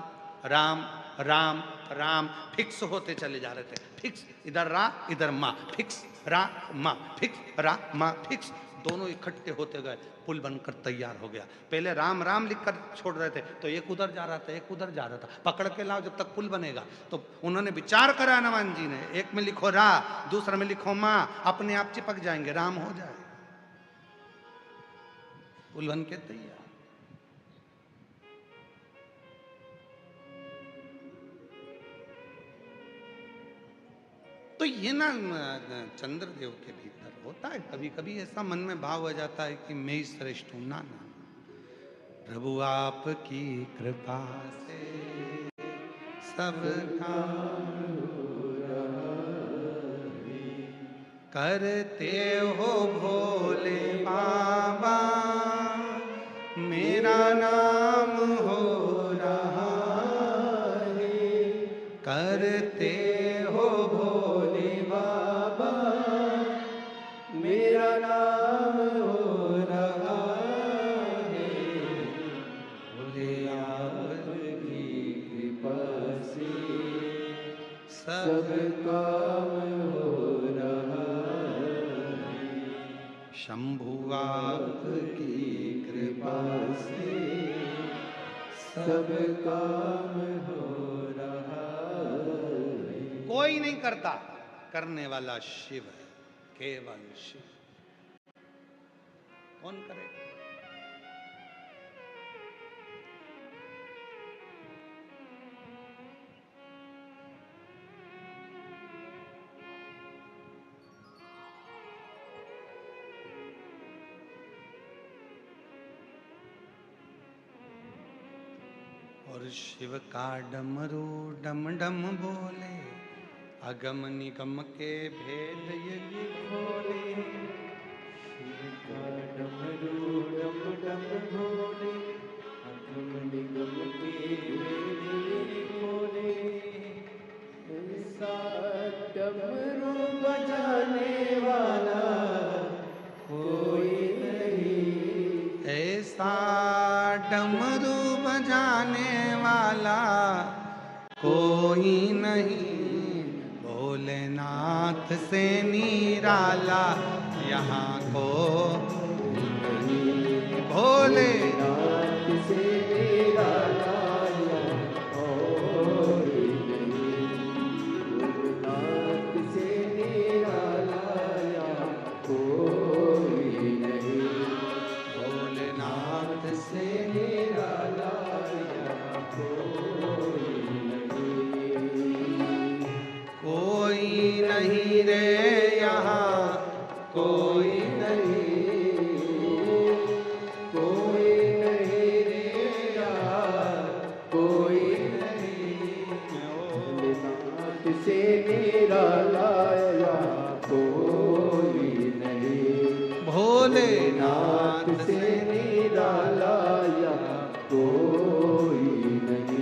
S1: राम राम राम फिक्स होते चले जा रहे थे, फिक्स, इधर रा इधर माँ, फिक्स रा माँ, फिक्स रा माँ, फिक्स, दोनों इकट्ठे होते गए, पुल बनकर तैयार हो गया। पहले राम राम लिखकर छोड़ रहे थे तो एक उधर जा रहा था एक उधर जा रहा था, पकड़ के लाओ जब तक पुल बनेगा। तो उन्होंने विचार करा हनुमान जी ने, एक में लिखो रा दूसरा में लिखो माँ, अपने आप चिपक जाएंगे, राम हो जाए, पुल बन के तैयार। तो ये ना चंद्रदेव के भीतर होता है, कभी कभी ऐसा मन में भाव आ जाता है कि मैं ही श्रेष्ठ हूं। ना ना, प्रभु आपकी कृपा से सब काम करते हो भोले बाबा, मेरा नाम हो रहा है, करते हो भोले
S2: बाबा मेरा नाम हो रहा है, भोले आपकी कृपा से सब काम हो रहा है,
S1: शंभु आपकी कृपा
S2: से सब काम हो रहा है।
S1: कोई नहीं करता, करने वाला शिव है, केवल शिव। कौन करेगा? और शिव का डमरू डम डम बोले, अगम निगम के भेद ये खोले,
S2: शिव का डमरू डम डम भोले, अगम निगम के भेद ये खोले, ऐसा डमरू बजाने वाला कोई नहीं,
S1: ऐसा डमरू बजाने वाला कोई नहीं, भोलेनाथ से निराला यहाँ को भोलेनाथ
S2: से निराला कोई नहीं, भोलेनाथ से निराला कोई नहीं, भोलेनाथ से निराला
S1: कोई नहीं रे यहाँ, कोई
S2: नहीं, कोई नहीं रे यार, कोई नहीं, भोलेनाथ से निराला कोई नहीं, भोलेनाथ से निराला कोई नहीं।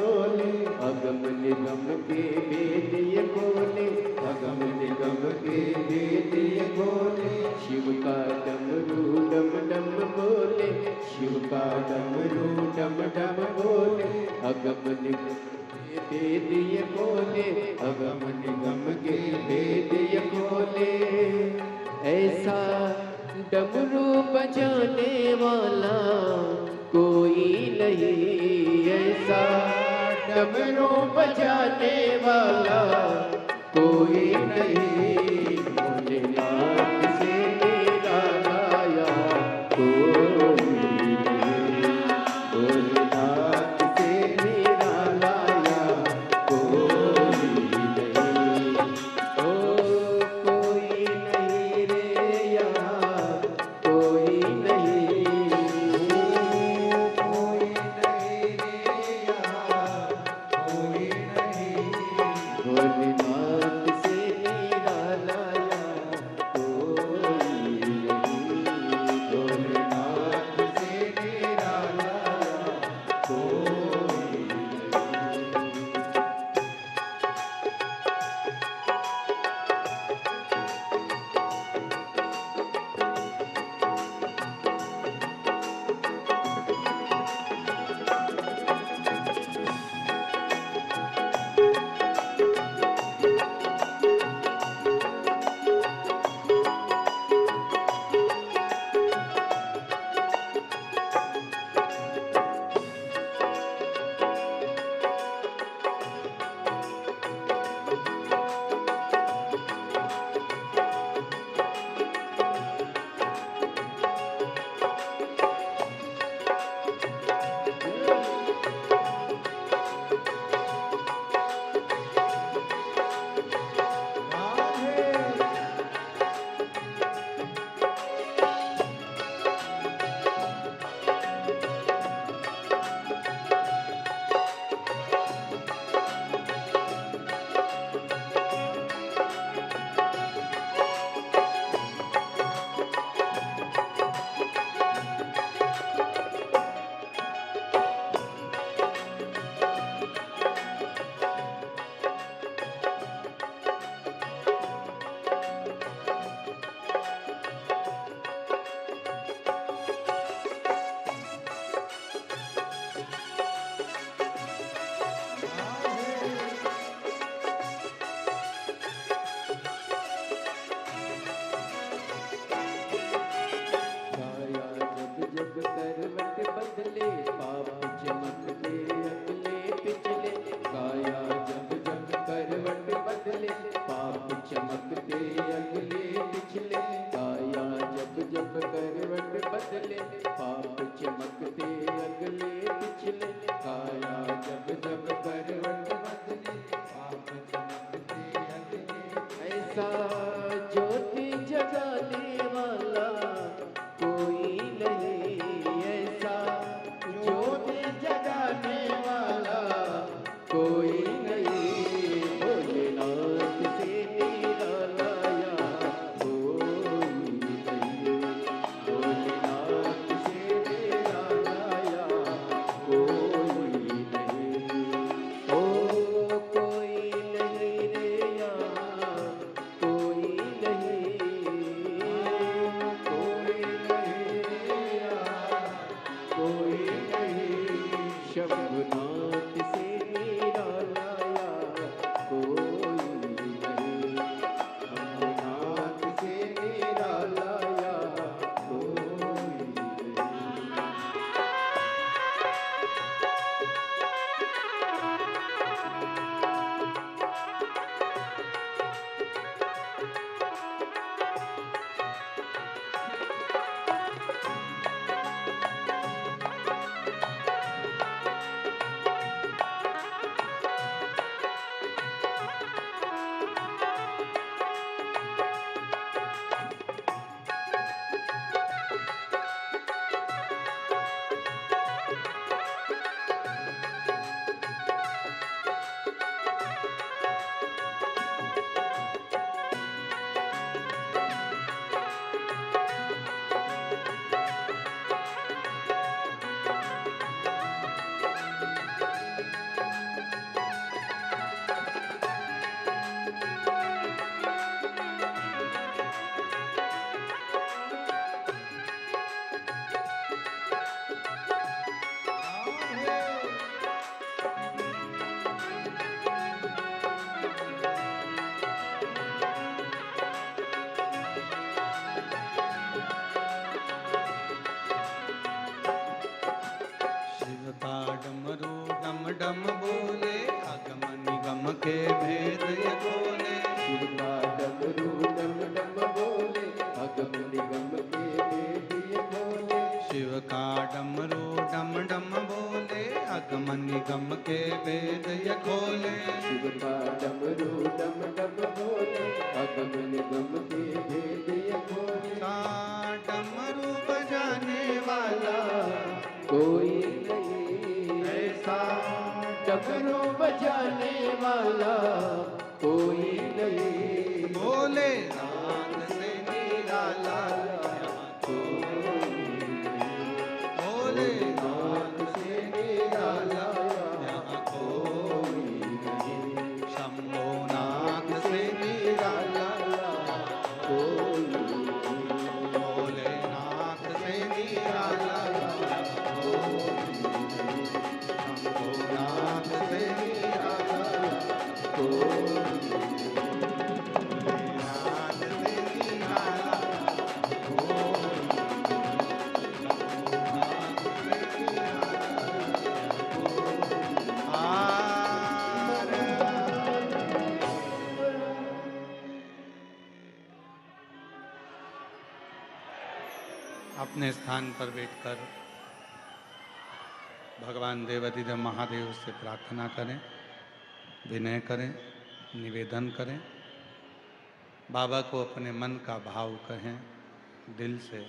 S2: खोले, अगम निगम के वेद ये खोले, अगम निगम के वेद ये खोले। शिव का डमरू डम डम बोले, शिव का डमरू डम डम बोले, अगम निगम के वेद ये खोले, अगम निगम के वेद ये खोले। ऐसा डमरू बजाने वाला कोई नहीं, ऐसा डमरू बजाने वाला कोई नहीं। भोलेनाथ से निरालाया कोई नहीं, भोलेनाथ से निरालाया कोई नहीं। ओ कोई नहीं रे यार, कोई नहीं, कोई नहीं रे यार, कोई नहीं। भोलेनाथ से निरालाया कोई नहीं, भोलेनाथ से निरालाया कोई नहीं। काया जब जब करवट बदले, पाप चमकते अगले पिछले। काया जब जब करवट बदले, पाप चमकते अगले पिछले। काया जब जब करवट बदले, पाप चमकते अगले पिछले। काया जब जब करवट बदले, पाप चमकते अगले। ऐसा ज्योति जगाने वाला कोई नहीं, ऐसा ज्योति जगाने वाला कोई नहीं। भोलेनाथ से निरालाया कोई नहीं, भोलेनाथ से निरालाया कोई नहीं। ओ कोई नहीं रे यार,
S1: डम बोले अगम निगम के भेद ये खोले।
S2: शिव का डमरू डम डम बोले अगम निगम के भेद ये खोले।
S1: शिव का डमरू डम डम बोले अगम निगम के भेद ये खोले।
S2: शिव का डमरू डम डम बोले अगम निगम के भेद ये खोले।
S1: सा डमरू बजाने वाला
S2: कोई नहीं ऐसा, डमरू बजाने वाला कोई नहीं।
S1: बोले नाद से निराला बोले
S2: नाद से निराला
S1: यहाँ कोई नहीं। शंभो नाद से निराला
S2: कोई
S1: बोले नाद से निराला शंभो नाद से निराला
S2: कोई
S1: नाद से निराला अपने स्थान पर बैठकर भगवान देवाधिदेव महादेव से प्रार्थना करें, विनय करें, निवेदन करें। बाबा को अपने मन का भाव कहें, दिल से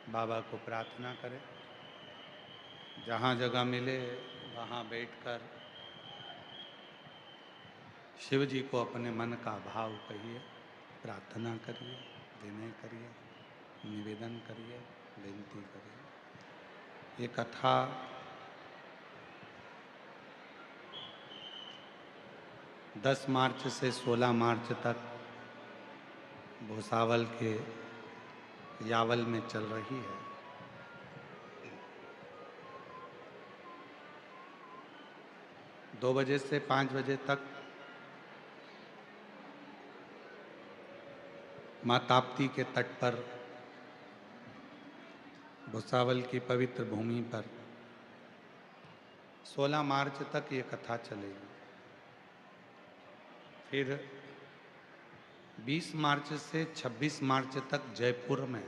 S1: बाबा को प्रार्थना करें। जहाँ जगह मिले वहाँ बैठकर शिव जी को अपने मन का भाव कहिए, प्रार्थना करिए, विनय करिए, निवेदन करिए, विनती करिए। ये कथा दस मार्च से 16 मार्च तक भुसावल के यावल में चल रही है। दो बजे से 5 बजे तक माँ ताप्ती के तट पर भुसावल की पवित्र भूमि पर 16 मार्च तक ये कथा चलेगी। फिर 20 मार्च से 26 मार्च तक जयपुर में,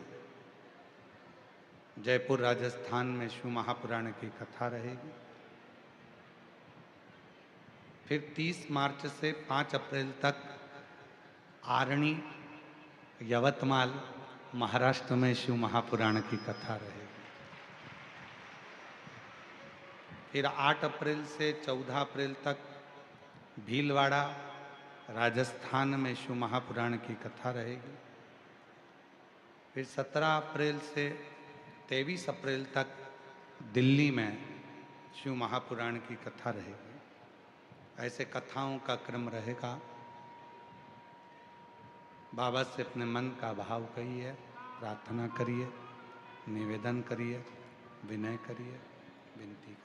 S1: जयपुर राजस्थान में शिव महापुराण की कथा रहेगी। फिर 30 मार्च से 5 अप्रैल तक आरणी, यवतमाल, महाराष्ट्र में शिव महापुराण की कथा रहेगी। फिर 8 अप्रैल से 14 अप्रैल तक भीलवाड़ा, राजस्थान में शिव महापुराण की कथा रहेगी। फिर 17 अप्रैल से 23 अप्रैल तक दिल्ली में शिव महापुराण की कथा रहेगी। ऐसे कथाओं का क्रम रहेगा। बाबा से अपने मन का भाव कहिए, प्रार्थना करिए, निवेदन करिए, विनय करिए, विनती करिए।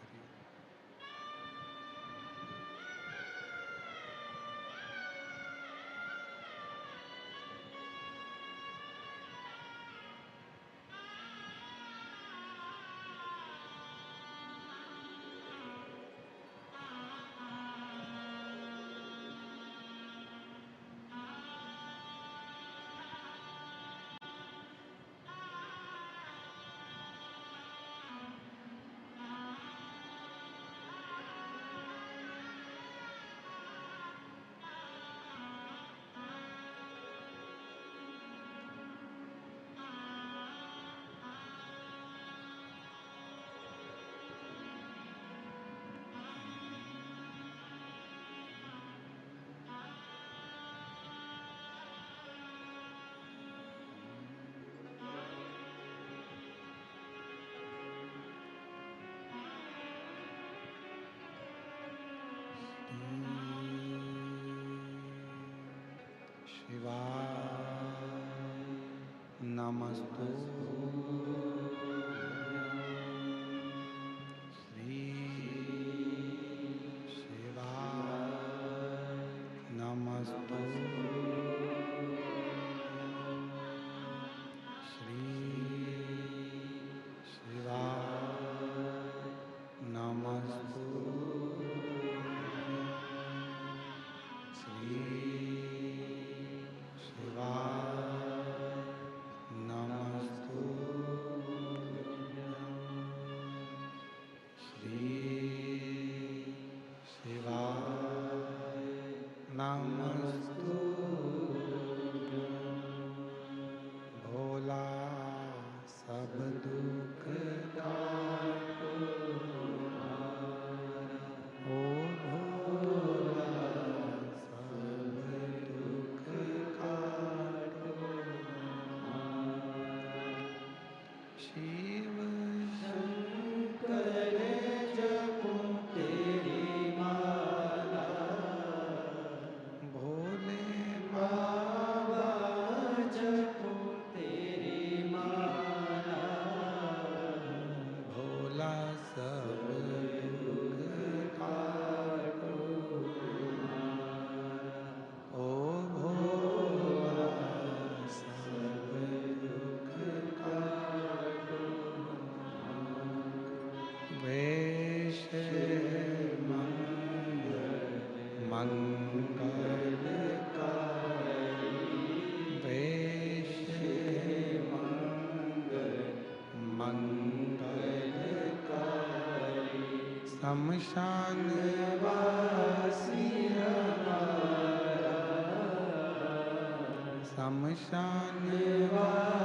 S1: शिवाय नमस्तु श्री शिवाय नमस्तु श्री शिवाय नमस्तु नमस्तु भोला सब दुख काटो ओ भोला सब दुख काटो शिव शंकर जपो तेरी माला भोले बाबा जपो तेरी माला भोला सब दुख काटो ओ भोला सब दुख काटो वेश मंगलकारी वेश मंगलकारी शमशान वासी हमारा शमशान वासी